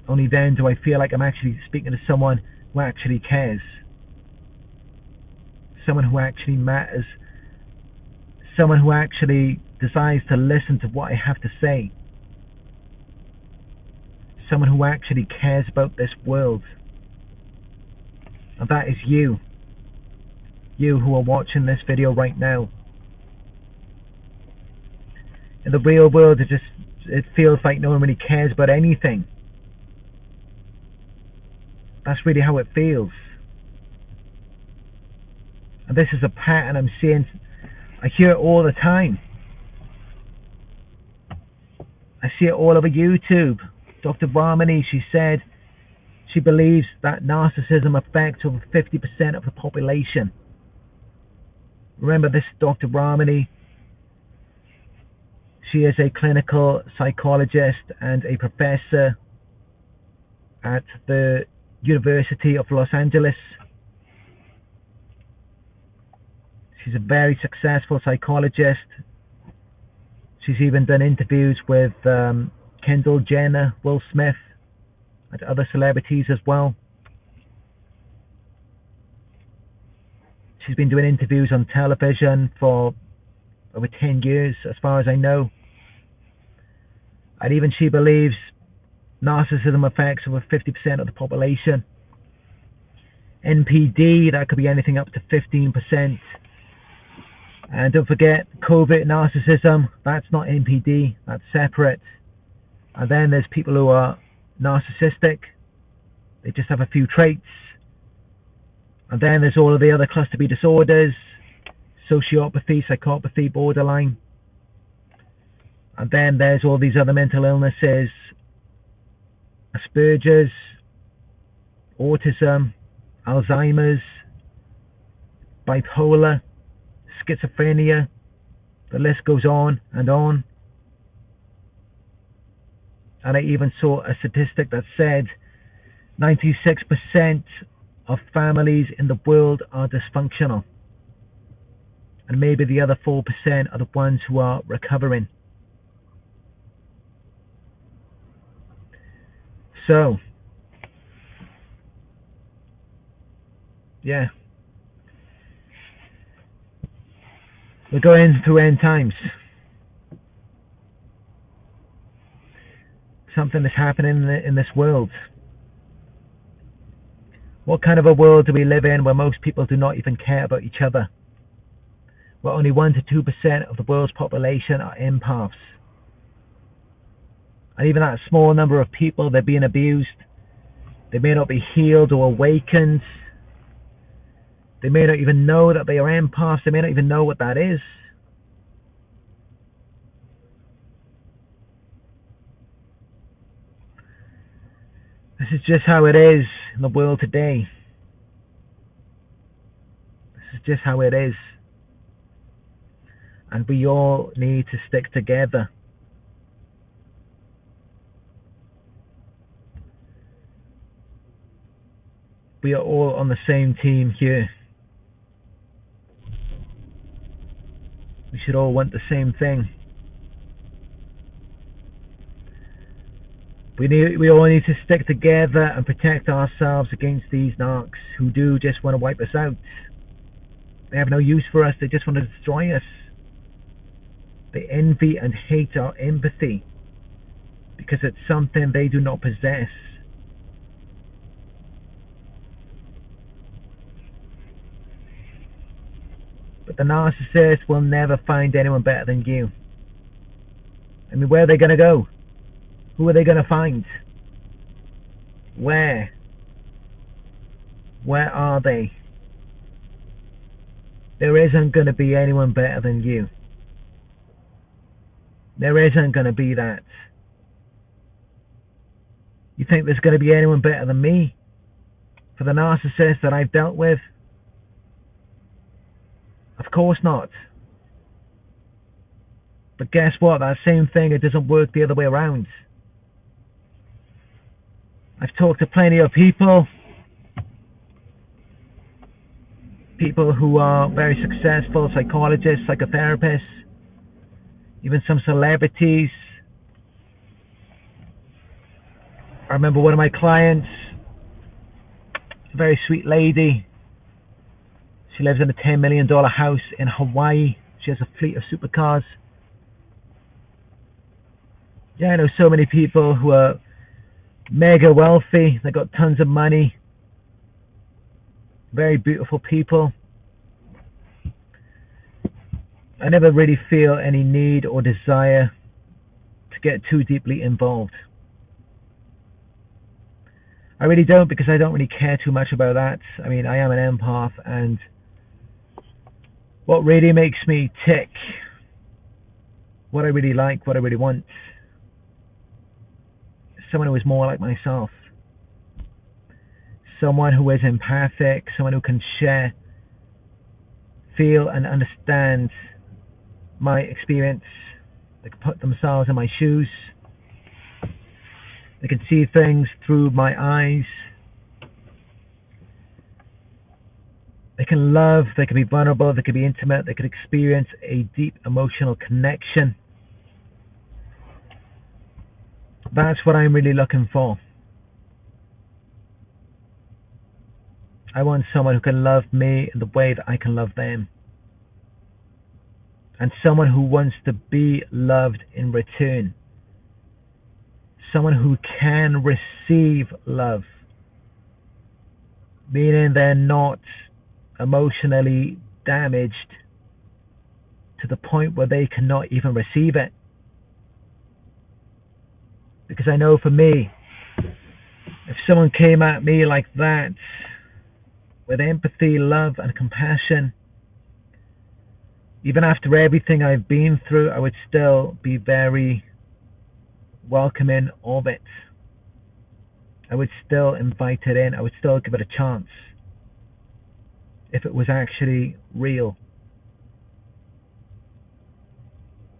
only then do I feel like I'm actually speaking to someone who actually cares. Someone who actually matters. Someone who actually decides to listen to what I have to say. Someone who actually cares about this world. And that is you. You who are watching this video right now. In the real world, it feels like no one really cares about anything. That's really how it feels. And this is a pattern I'm seeing. I hear it all the time. I see it all over YouTube. Dr. Rmany, she said she believes that narcissism affects over 50% of the population. Remember this Dr. Rmany? She is a clinical psychologist and a professor at the University of Los Angeles. She's a very successful psychologist. She's even done interviews with Kendall Jenner, Will Smith, and other celebrities as well. She's been doing interviews on television for over 10 years, as far as I know. And even she believes narcissism affects over 50% of the population. NPD, that could be anything up to 15%. And don't forget, covert narcissism, that's not NPD, that's separate. And then there's people who are narcissistic. They just have a few traits. And then there's all of the other cluster B disorders, sociopathy, psychopathy, borderline. And then there's all these other mental illnesses, Asperger's, autism, Alzheimer's, bipolar, schizophrenia. The list goes on and on. And I even saw a statistic that said 96% of families in the world are dysfunctional. And maybe the other 4% are the ones who are recovering. So, yeah. We're going through end times. Something is happening in this world. What kind of a world do we live in where most people do not even care about each other? Where only 1 to 2% of the world's population are empaths. And even that small number of people, they're being abused. They may not be healed or awakened. They may not even know that they are empaths. They may not even know what that is. This is just how it is in the world today. This is just how it is. And we all need to stick together. We are all on the same team here. We should all want the same thing. We all need to stick together and protect ourselves against these narcs who do just want to wipe us out. They have no use for us. They just want to destroy us. They envy and hate our empathy because it's something they do not possess. But the narcissist will never find anyone better than you. I mean, where are they going to go? Who are they going to find? Where? Where are they? There isn't going to be anyone better than you. There isn't going to be that. You think there's going to be anyone better than me? For the narcissist that I've dealt with? Of course not. But guess what? That same thing, it doesn't work the other way around. I've talked to plenty of people who are very successful, psychologists, psychotherapists, even some celebrities. I remember one of my clients, a very sweet lady. She lives in a $10 million house in Hawaii. She has a fleet of supercars. Yeah, I know so many people who are mega wealthy. They got tons of money. Very beautiful people. I never really feel any need or desire to get too deeply involved. I really don't, because I don't really care too much about that. I mean, I am an empath, and what really makes me tick, what I really like, what I really want, is someone who is more like myself. Someone who is empathic, someone who can share, feel and understand my experience. They can put themselves in my shoes. They can see things through my eyes. They can love, they can be vulnerable, they can be intimate, they can experience a deep emotional connection. That's what I'm really looking for. I want someone who can love me in the way that I can love them. And someone who wants to be loved in return. Someone who can receive love. Meaning they're not emotionally damaged to the point where they cannot even receive it. Because I know for me, if someone came at me like that, with empathy, love and compassion, even after everything I've been through, I would still be very welcoming of it. I would still invite it in. I would still give it a chance if it was actually real.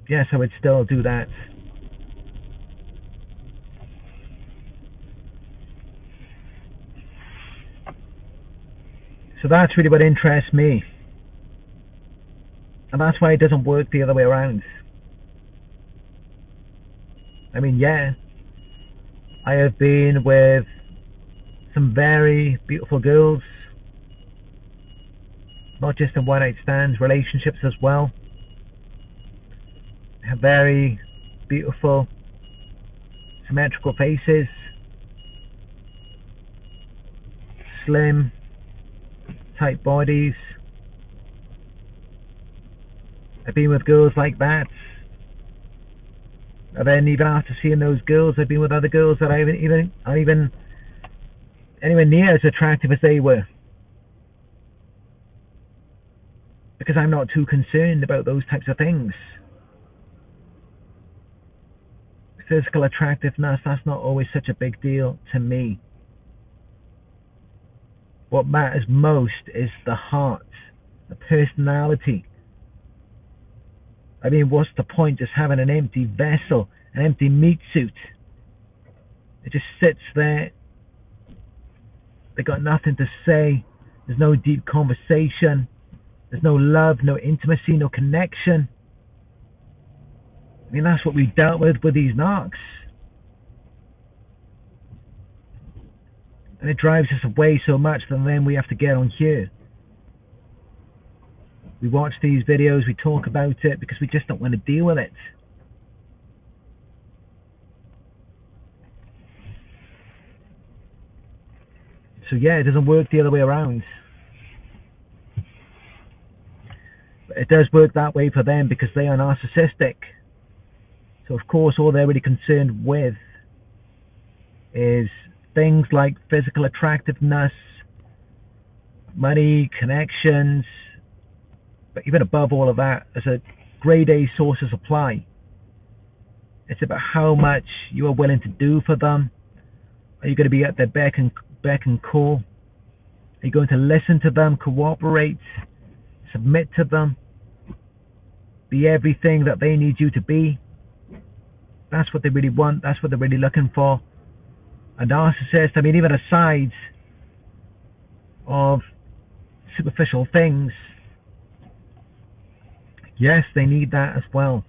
Yes, I would still do that. So that's really what interests me. And that's why it doesn't work the other way around. I mean, yeah, I have been with some very beautiful girls, not just in one-night stands, relationships as well. They have very beautiful, symmetrical faces, slim, tight bodies. I've been with girls like that. And then even after seeing those girls, I've been with other girls that aren't even anywhere near as attractive as they were. Because I'm not too concerned about those types of things. Physical attractiveness, that's not always such a big deal to me. What matters most is the heart, the personality. I mean, what's the point just having an empty vessel, an empty meat suit? It just sits there. They got nothing to say. There's no deep conversation. There's no love, no intimacy, no connection. I mean, that's what we dealt with these narcs. And it drives us away so much that then we have to get on here. We watch these videos, we talk about it because we just don't want to deal with it. So yeah, it doesn't work the other way around. But it does work that way for them because they are narcissistic. So of course all they're really concerned with is things like physical attractiveness, money, connections, but even above all of that, as a grade A source of supply. It's about how much you are willing to do for them. Are you going to be at their beck and call? Are you going to listen to them, cooperate, submit to them, be everything that they need you to be? That's what they really want. That's what they're really looking for. A narcissist, I mean, even aside of superficial things, yes, they need that as well.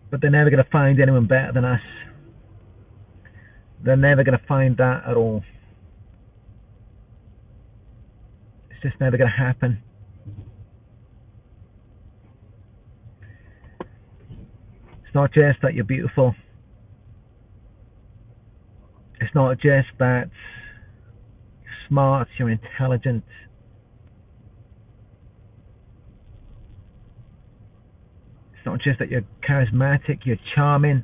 But they're never going to find anyone better than us. They're never going to find that at all. It's just never going to happen. It's not just that you're beautiful. It's not just that you're smart, you're intelligent. It's not just that you're charismatic, you're charming,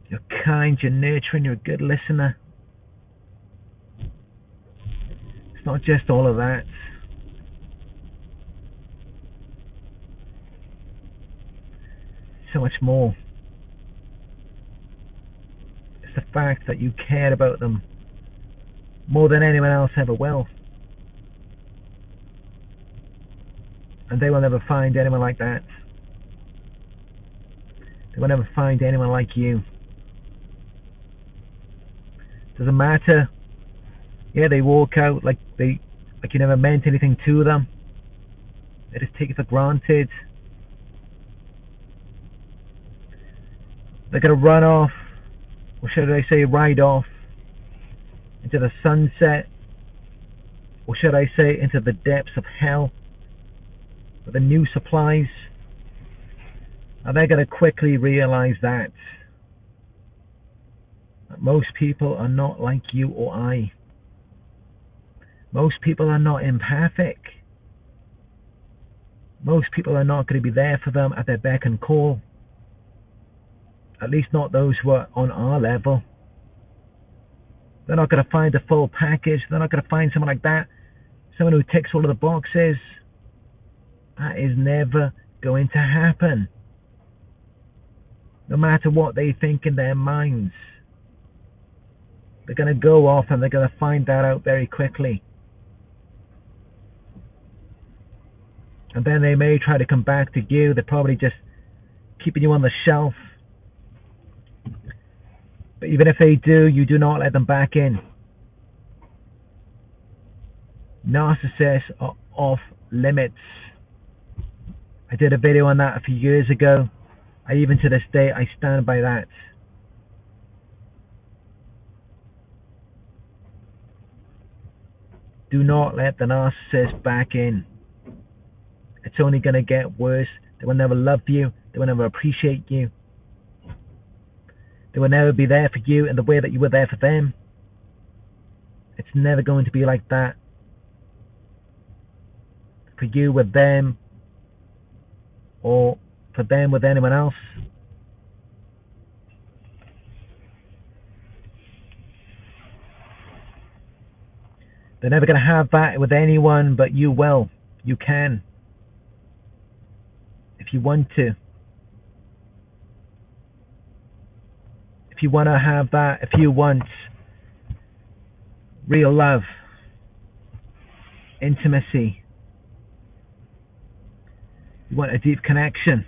you're kind, you're nurturing, you're a good listener. It's not just all of that. So much more. It's the fact that you care about them more than anyone else ever will. And they will never find anyone like that. They will never find anyone like you. Doesn't matter. Yeah, they walk out like you never meant anything to them. They just take it for granted. They're gonna run off, or should I say ride off, into the sunset, or should I say into the depths of hell with the new supplies. And they're gonna quickly realize that most people are not like you or I. Most people are not empathic. Most people are not going to be there for them at their beck and call. At least not those who are on our level. They're not going to find the full package. They're not going to find someone like that. Someone who ticks all of the boxes. That is never going to happen. No matter what they think in their minds. They're going to go off and they're going to find that out very quickly. And then they may try to come back to you. They're probably just keeping you on the shelf. But even if they do, you do not let them back in. Narcissists are off limits. I did a video on that a few years ago. Even to this day, I stand by that. Do not let the narcissist back in. It's only going to get worse. They will never love you. They will never appreciate you. They will never be there for you in the way that you were there for them. It's never going to be like that. For you with them, or for them with anyone else. They're never going to have that with anyone, but you will. You can. If you want to. If you want to have that, if you want real love, intimacy, you want a deep connection,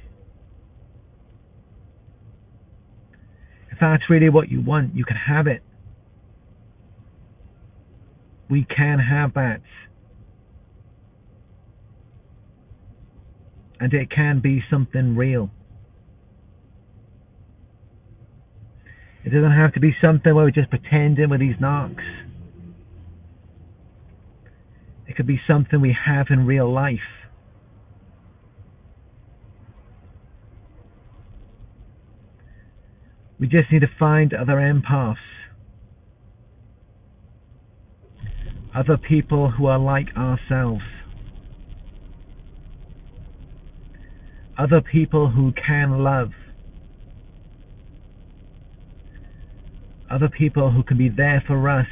if that's really what you want, you can have it. We can have that. And it can be something real. It doesn't have to be something where we're just pretending with these narcs. It could be something we have in real life. We just need to find other empaths. Other people who are like ourselves. Other people who can love. Other people who can be there for us,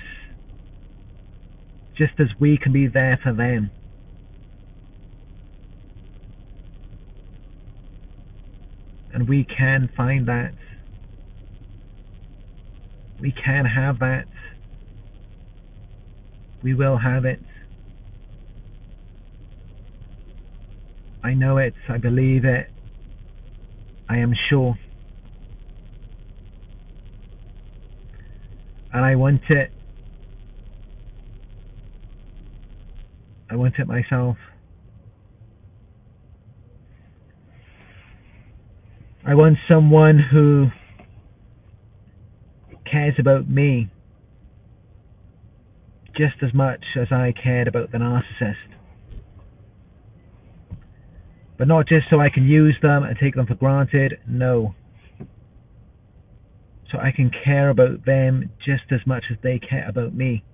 just as we can be there for them. And we can find that. We can have that. We will have it. I know it. I believe it. I am sure. And I want it. I want it myself. I want someone who cares about me just as much as I cared about the narcissist. But not just so I can use them and take them for granted, no. So I can care about them just as much as they care about me.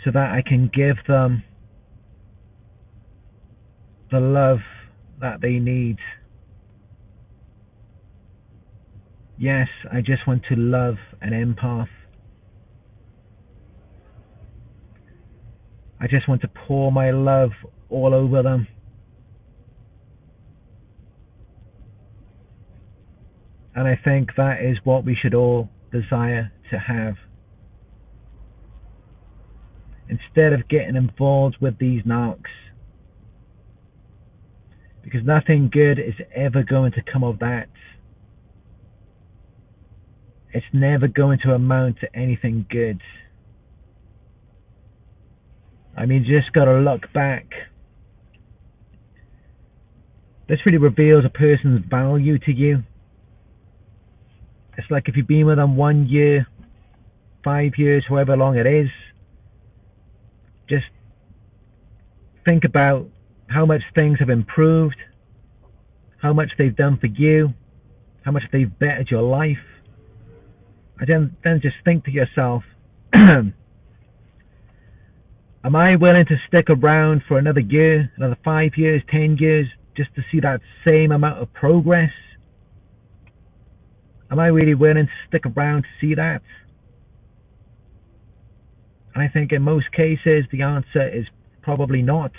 So that I can give them the love that they need. Yes, I just want to love an empath. I just want to pour my love all over them. And I think that is what we should all desire to have. Instead of getting involved with these narcs. Because nothing good is ever going to come of that. It's never going to amount to anything good. I mean, you just got to look back. This really reveals a person's value to you. It's like if you've been with them 1 year, 5 years, however long it is, just think about how much things have improved, how much they've done for you, how much they've bettered your life. And then just think to yourself, am I willing to stick around for another year, another 5 years, 10 years, just to see that same amount of progress? Am I really willing to stick around to see that? And I think in most cases the answer is probably not.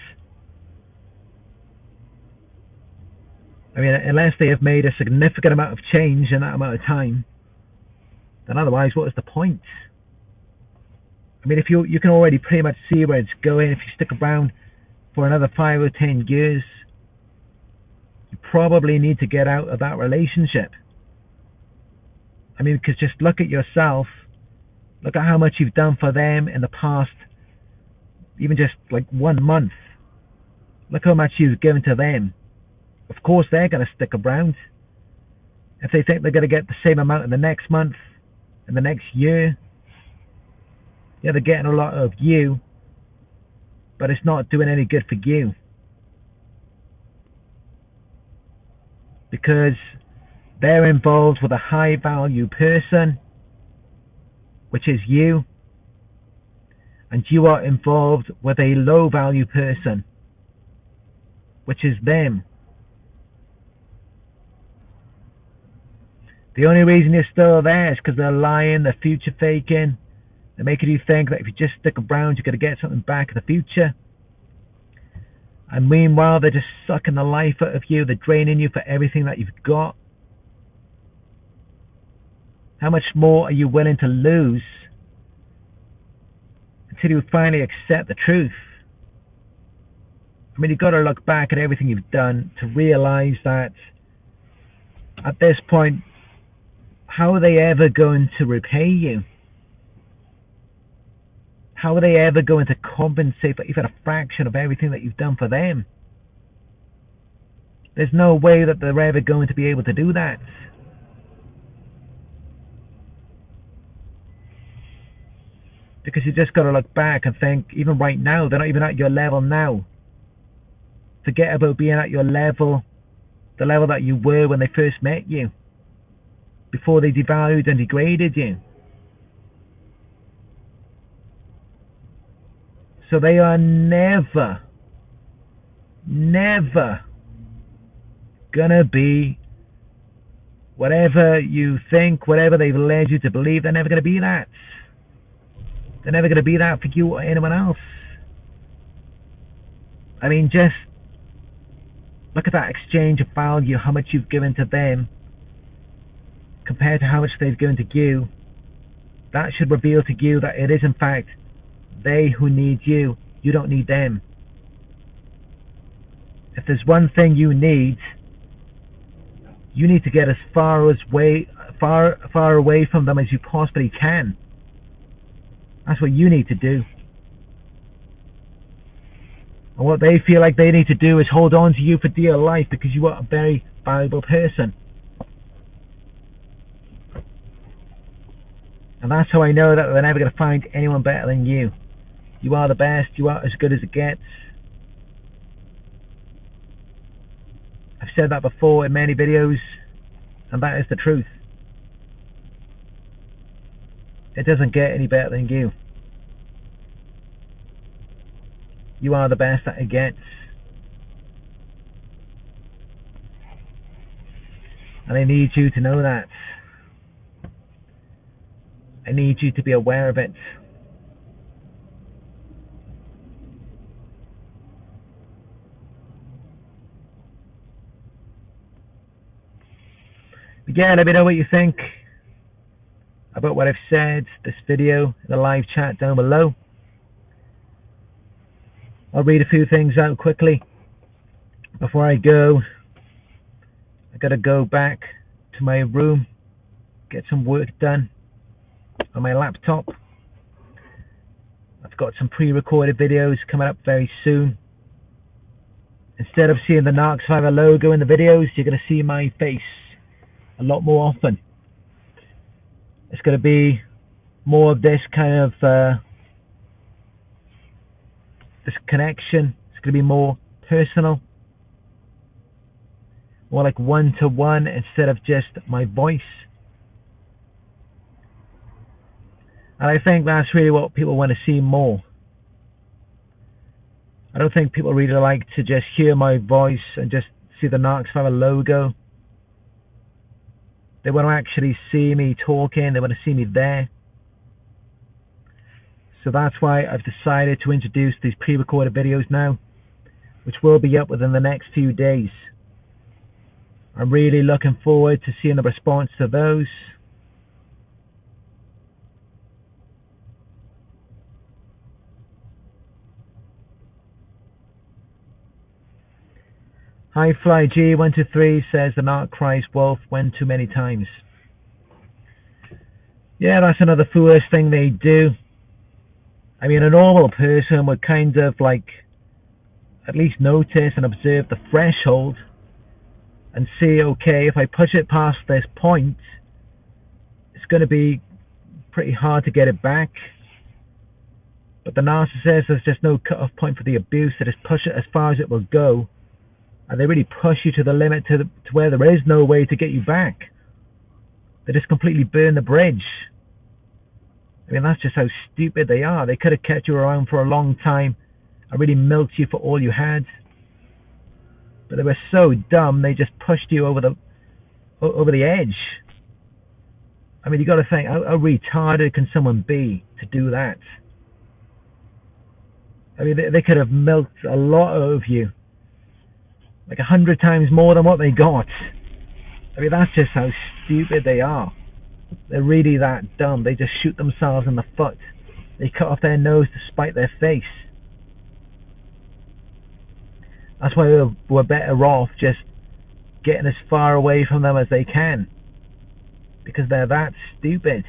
I mean, unless they have made a significant amount of change in that amount of time, then otherwise what is the point? I mean, if you can already pretty much see where it's going. If you stick around for another 5 or 10 years, you probably need to get out of that relationship. I mean, because just look at yourself. Look at how much you've done for them in the past, even just like 1 month. Look how much you've given to them. Of course, they're going to stick around. If they think they're going to get the same amount in the next month, in the next year, yeah, they're getting a lot of you, but it's not doing any good for you. Because they're involved with a high value person, which is you, and you are involved with a low value person, which is them. The only reason you're still there is because they're lying, they're future faking, they're making you think that if you just stick around you're going to get something back in the future. And meanwhile they're just sucking the life out of you, they're draining you for everything that you've got. How much more are you willing to lose until you finally accept the truth? I mean, you've got to look back at everything you've done to realize that at this point, how are they ever going to repay you? How are they ever going to compensate for even a fraction of everything that you've done for them? There's no way that they're ever going to be able to do that. Because you just got to look back and think, even right now, they're not even at your level now. Forget about being at your level, the level that you were when they first met you, before they devalued and degraded you. So they are never gonna be whatever you think, whatever they've led you to believe. They're never gonna be that. They're never gonna be that for you or anyone else. I mean, just look at that exchange of value, how much you've given to them compared to how much they've given to you. That should reveal to you that it is in fact they who need you. You don't need them. If there's one thing you need to get as far away from them as you possibly can. That's what you need to do. And what they feel like they need to do is hold on to you for dear life because you are a very valuable person. And that's how I know that they're never going to find anyone better than you. You are the best. You are as good as it gets. I've said that before in many videos, and that is the truth. It doesn't get any better than you. You are the best that it gets. And I need you to know that. I need you to be aware of it. Again, let me know what you think about what I've said, this video, in the live chat down below. I'll read a few things out quickly before I go. I gotta go back to my room, get some work done on my laptop. I've got some pre-recorded videos coming up very soon. Instead of seeing the Narc Survivor logo in the videos, you're gonna see my face a lot more often. It's going to be more of this kind of this connection. It's going to be more personal, more like one-to-one instead of just my voice. And I think that's really what people want to see more. I don't think people really like to just hear my voice and just see the Narc Survivor logo. They want to actually see me talking. They want to see me there. So that's why I've decided to introduce these pre-recorded videos now, which will be up within the next few days. I'm really looking forward to seeing the response to those. Hi Fly G123 says the Narc cries wolf when too many times. Yeah, that's another foolish thing they do. I mean, a normal person would kind of like at least notice and observe the threshold and see, okay, if I push it past this point, it's going to be pretty hard to get it back. But the narcissist, there's just no cut-off point for the abuse. They just push it as far as it will go. And they really push you to the limit to where there is no way to get you back. They just completely burn the bridge. I mean, that's just how stupid they are. They could have kept you around for a long time and really milked you for all you had. But they were so dumb, they just pushed you over the edge. I mean, you got to think, how retarded can someone be to do that? I mean, they could have milked a lot of you. Like 100 times more than what they got. I mean, that's just how stupid they are. They're really that dumb. They just shoot themselves in the foot. They cut off their nose to spite their face. That's why we're better off just getting as far away from them as they can. Because they're that stupid.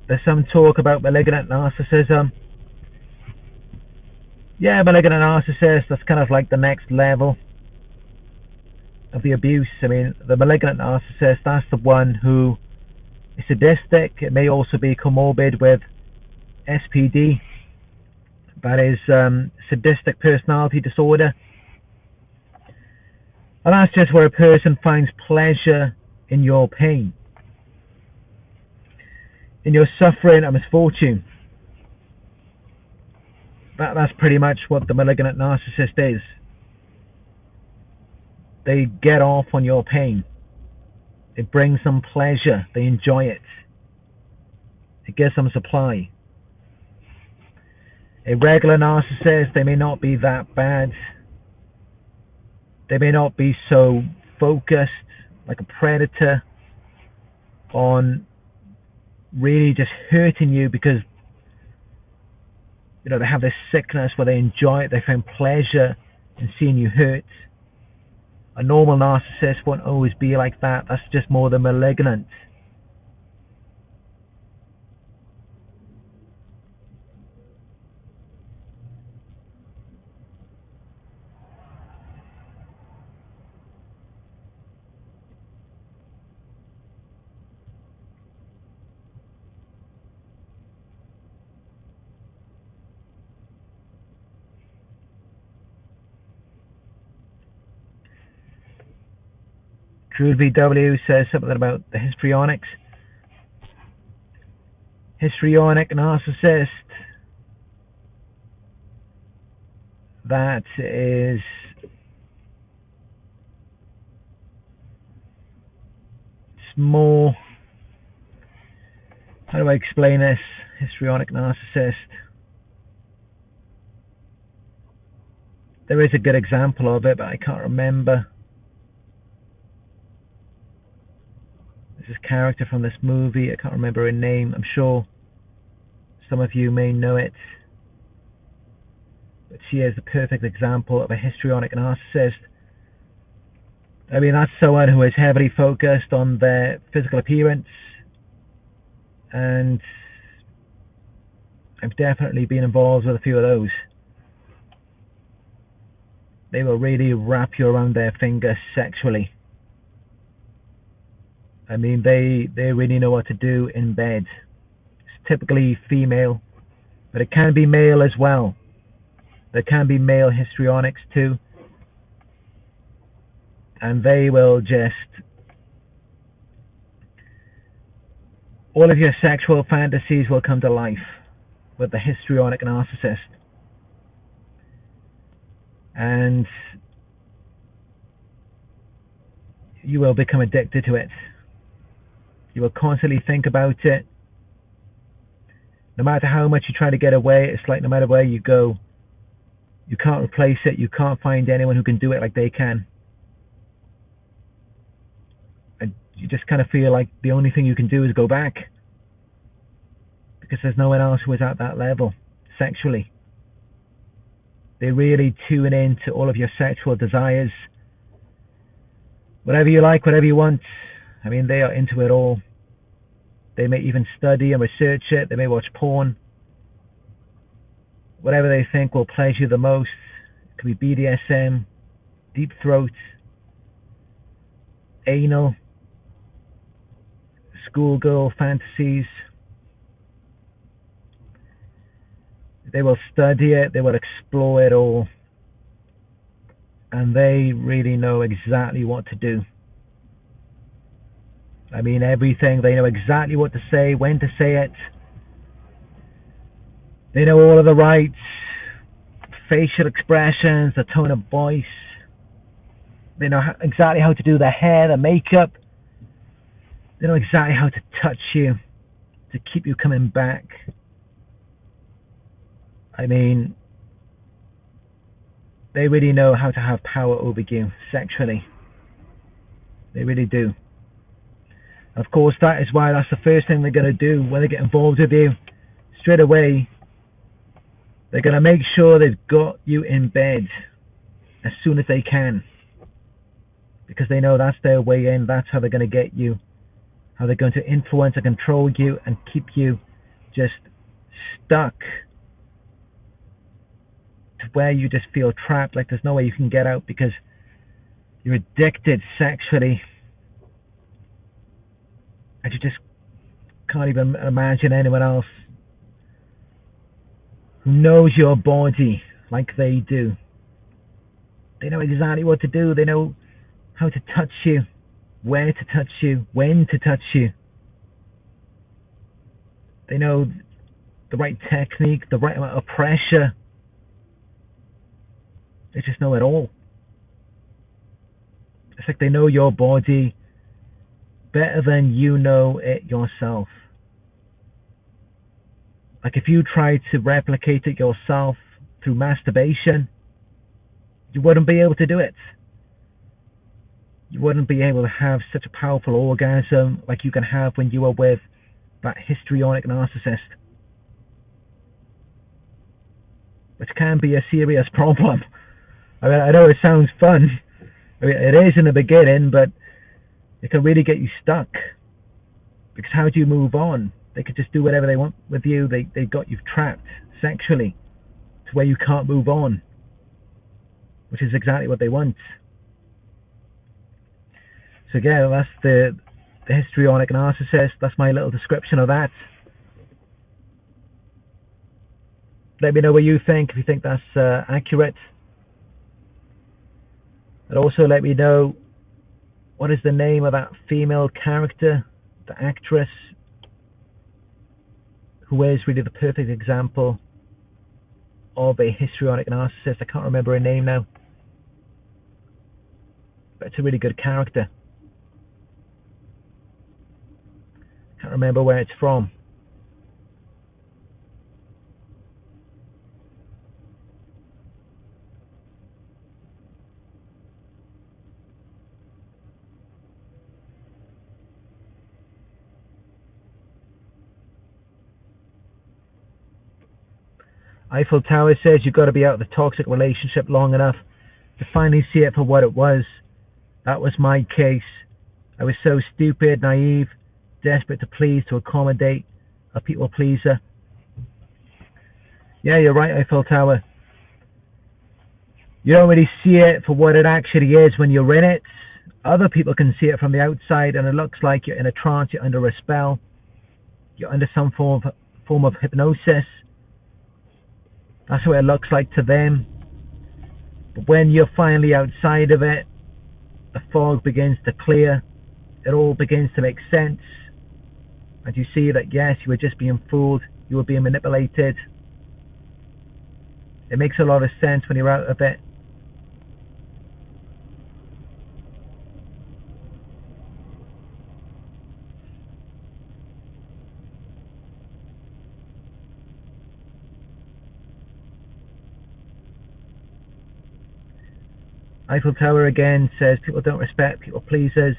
There's some talk about malignant narcissism. Yeah, malignant narcissist, that's kind of like the next level of the abuse. I mean, the malignant narcissist, that's the one who is sadistic. It may also be comorbid with SPD, that is sadistic personality disorder. And that's just where a person finds pleasure in your pain, in your suffering and misfortune. That's pretty much what the malignant narcissist is. They get off on your pain. It brings them pleasure. They enjoy it. It gives them supply. A regular narcissist, they may not be that bad. They may not be so focused like a predator on really just hurting you because they have this sickness where they enjoy it. They find pleasure in seeing you hurt. A normal narcissist won't always be like that. That's just more the malignant. Crude VW says something about the histrionics. Histrionic narcissist. That is more, how do I explain this? Histrionic narcissist. There is a good example of it, but I can't remember. This character from this movie, I can't remember her name. I'm sure some of you may know it, but she is the perfect example of a histrionic narcissist. I mean, that's someone who is heavily focused on their physical appearance, and I've definitely been involved with a few of those. They will really wrap you around their finger sexually. I mean, they really know what to do in bed. It's typically female, but it can be male as well. There can be male histrionics too. And they will just... all of your sexual fantasies will come to life with the histrionic narcissist. And you will become addicted to it. You will constantly think about it. No matter how much you try to get away, it's like no matter where you go, you can't replace it. You can't find anyone who can do it like they can. And you just kind of feel like the only thing you can do is go back, because there's no one else who is at that level sexually. They really tune in to all of your sexual desires. Whatever you like, whatever you want. I mean, they are into it all. They may even study and research it. They may watch porn. Whatever they think will pleasure you the most. It could be BDSM, deep throat, anal, schoolgirl fantasies. They will study it. They will explore it all. And they really know exactly what to do. I mean, everything. They know exactly what to say, when to say it. They know all of the right facial expressions, the tone of voice. They know exactly how to do their hair, the makeup. They know exactly how to touch you, to keep you coming back. I mean, they really know how to have power over you sexually. They really do. Of course, that is why that's the first thing they're going to do when they get involved with you. Straight away, they're going to make sure they've got you in bed as soon as they can, because they know that's their way in. That's how they're going to get you, how they're going to influence and control you and keep you just stuck to where you just feel trapped, like there's no way you can get out because you're addicted sexually and you just can't even imagine anyone else who knows your body like they do. They know exactly what to do. They know how to touch you, where to touch you, when to touch you. They know the right technique, the right amount of pressure. They just know it all. It's like they know your body better than you know it yourself. Like if you tried to replicate it yourself through masturbation, you wouldn't be able to do it. You wouldn't be able to have such a powerful orgasm like you can have when you are with that histrionic narcissist. Which can be a serious problem. I mean, I know it sounds fun. I mean, it is in the beginning, but it can really get you stuck. Because how do you move on? They could just do whatever they want with you. They've got you trapped sexually to where you can't move on. Which is exactly what they want. So yeah, that's the histrionic narcissist. That's my little description of that. Let me know what you think, if you think that's accurate. And also let me know what is the name of that female character, the actress, who is really the perfect example of a histrionic narcissist. I can't remember her name now. But it's a really good character. Can't remember where it's from. Eiffel Tower says you've got to be out of the toxic relationship long enough to finally see it for what it was. That was my case. I was so stupid, naive, desperate to please, to accommodate, a people pleaser. Yeah, you're right, Eiffel Tower. You don't really see it for what it actually is when you're in it. Other people can see it from the outside and it looks like you're in a trance, you're under a spell, you're under some form of hypnosis. That's what it looks like to them. But when you're finally outside of it, the fog begins to clear. It all begins to make sense. And you see that, yes, you were just being fooled. You were being manipulated. It makes a lot of sense when you're out of it. Eiffel Tower again says people don't respect people pleasers.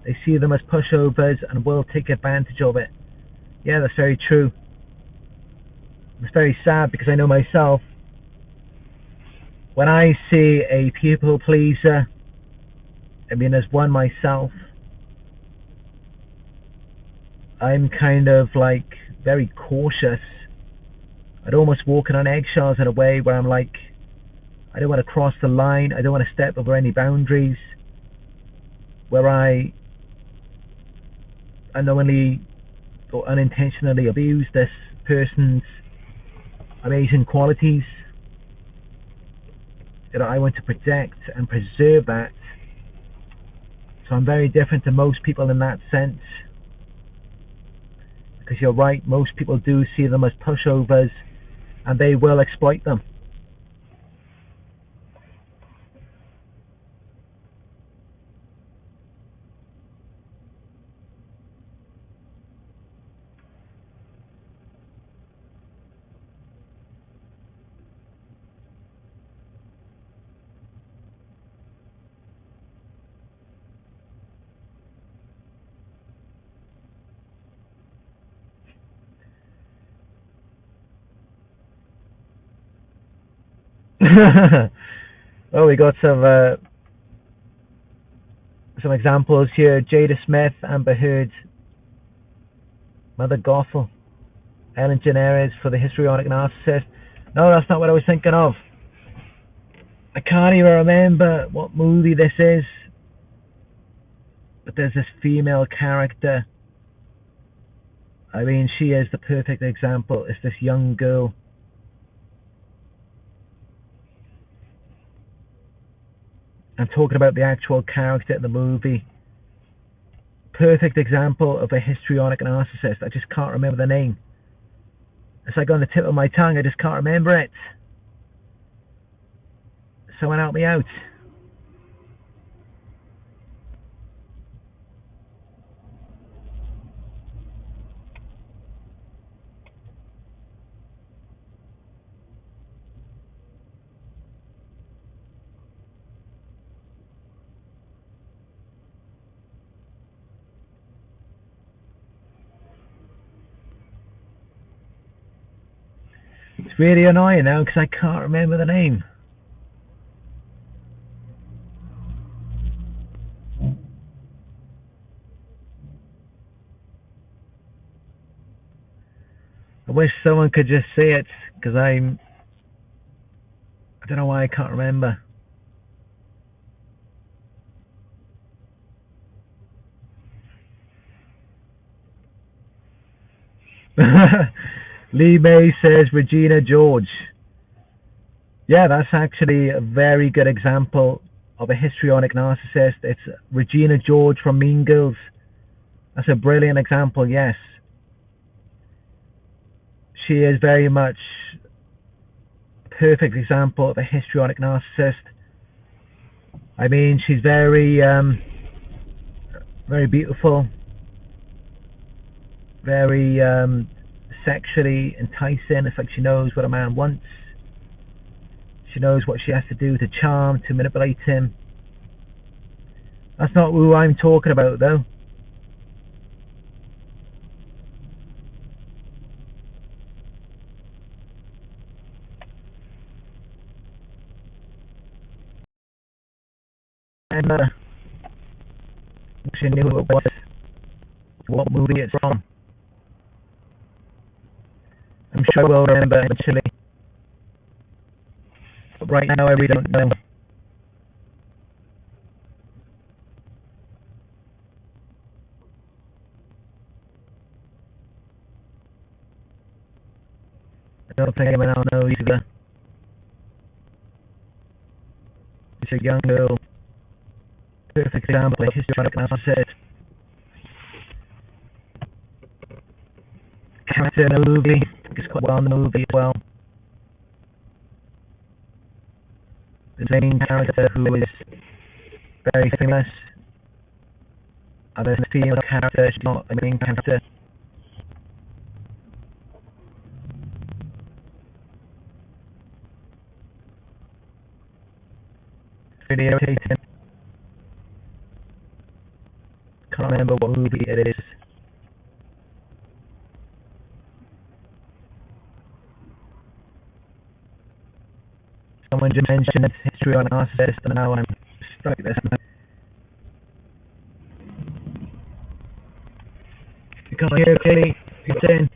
They see them as pushovers and will take advantage of it. Yeah, that's very true. It's very sad because I know myself. When I see a people pleaser, I mean as one myself, I'm kind of like very cautious. I'd almost walking on eggshells in a way where I'm like, I don't want to cross the line. I don't want to step over any boundaries where I unknowingly or unintentionally abuse this person's amazing qualities. You know, I want to protect and preserve that. So I'm very different to most people in that sense. Because you're right, most people do see them as pushovers and they will exploit them. Oh, we got some examples here. Jada Smith, Amber Heard, Mother Gothel. Ellen DeGeneres for the histrionic narcissist. No, that's not what I was thinking of. I can't even remember what movie this is, but there's this female character. I mean, she is the perfect example. It's this young girl. I'm talking about the actual character in the movie. Perfect example of a histrionic narcissist. I just can't remember the name. It's like on the tip of my tongue. I just can't remember it. Someone help me out. It's really annoying now because I can't remember the name. I wish someone could just say it because I don't know why I can't remember. Lee May says Regina George. Yeah, that's actually a very good example of a histrionic narcissist. It's Regina George from Mean Girls. That's a brilliant example, yes. She is very much a perfect example of a histrionic narcissist. I mean, she's very, very beautiful, very sexually enticing. It's like she knows what a man wants. She knows what she has to do to charm, to manipulate him. That's not who I'm talking about, though. And she knew who it was, what movie it's from. I'm sure we'll remember eventually. But right now I really don't know. I don't think anyone else knows either. It's a young girl. Perfect example of histrionic narcissist. Character in a movie. It's quite well in the movie as well. The main character who is very famous. There's a female character, she's not the main character. It's really irritating. Can't remember what movie it is. Someone just mentioned history on narcissist, and now I'm stuck this now. You can't hear clearly. It's in.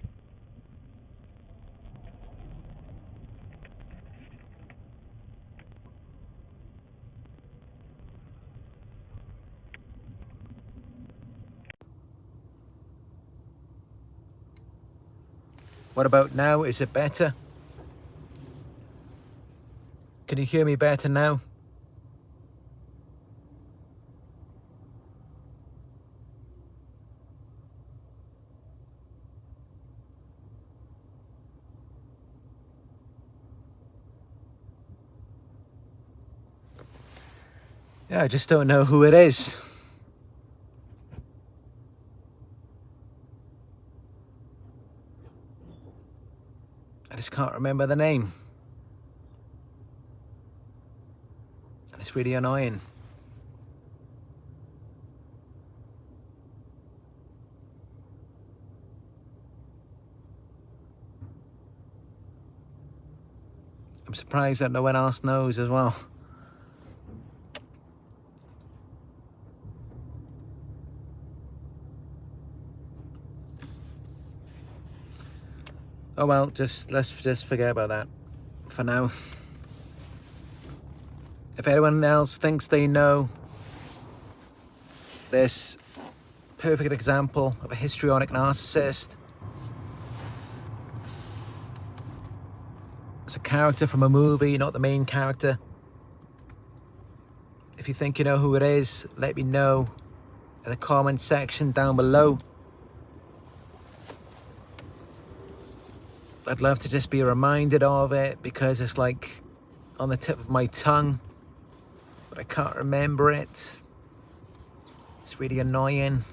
What about now? Is it better? Can you hear me better now? Yeah, I just don't know who it is. I just can't remember the name. And it's really annoying. I'm surprised that no one else knows as well. Oh well, let's just forget about that for now. If anyone else thinks they know this perfect example of a histrionic narcissist, it's a character from a movie, not the main character. If you think you know who it is, let me know in the comment section down below. I'd love to just be reminded of it because it's like on the tip of my tongue, but I can't remember it. It's really annoying.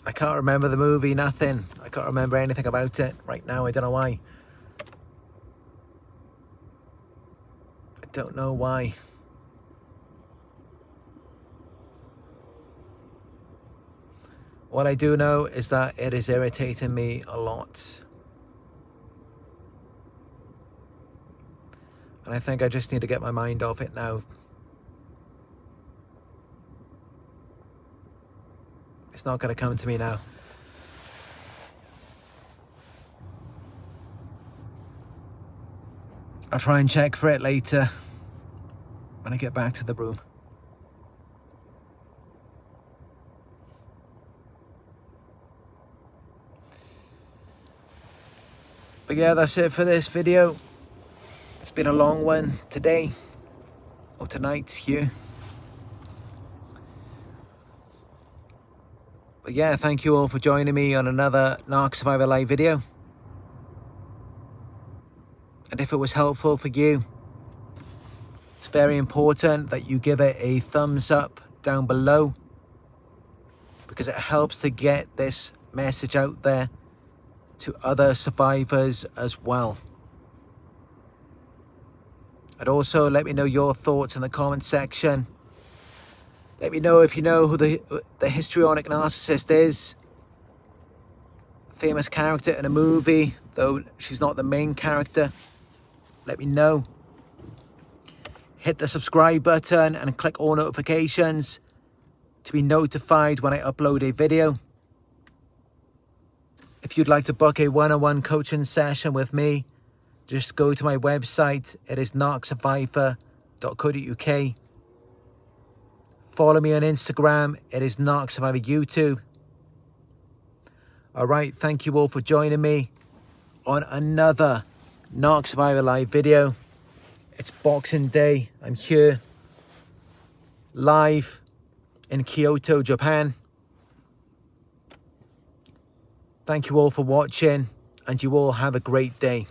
I can't remember the movie, nothing. I can't remember anything about it right now. I don't know why. I don't know why. What I do know is that it is irritating me a lot. And I think I just need to get my mind off it now. It's not going to come to me now. I'll try and check for it later when I get back to the room. But yeah, that's it for this video. It's been a long one today, or tonight here. But yeah, thank you all for joining me on another Narc Survivor live video. And if it was helpful for you, it's very important that you give it a thumbs up down below, because it helps to get this message out there to other survivors as well. And also let me know your thoughts in the comment section. Let me know if you know who the histrionic narcissist is. A famous character in a movie, though she's not the main character. Let me know. Hit the subscribe button and click all notifications to be notified when I upload a video. If you'd like to book a one-on-one coaching session with me, just go to my website. It is narcsurvivor.co.uk. Follow me on Instagram. It is Narc Survivor YouTube. All right, thank you all for joining me on another Narc Survivor live video. It's Boxing Day. I'm here live in Kyoto, Japan. Thank you all for watching, and you all have a great day.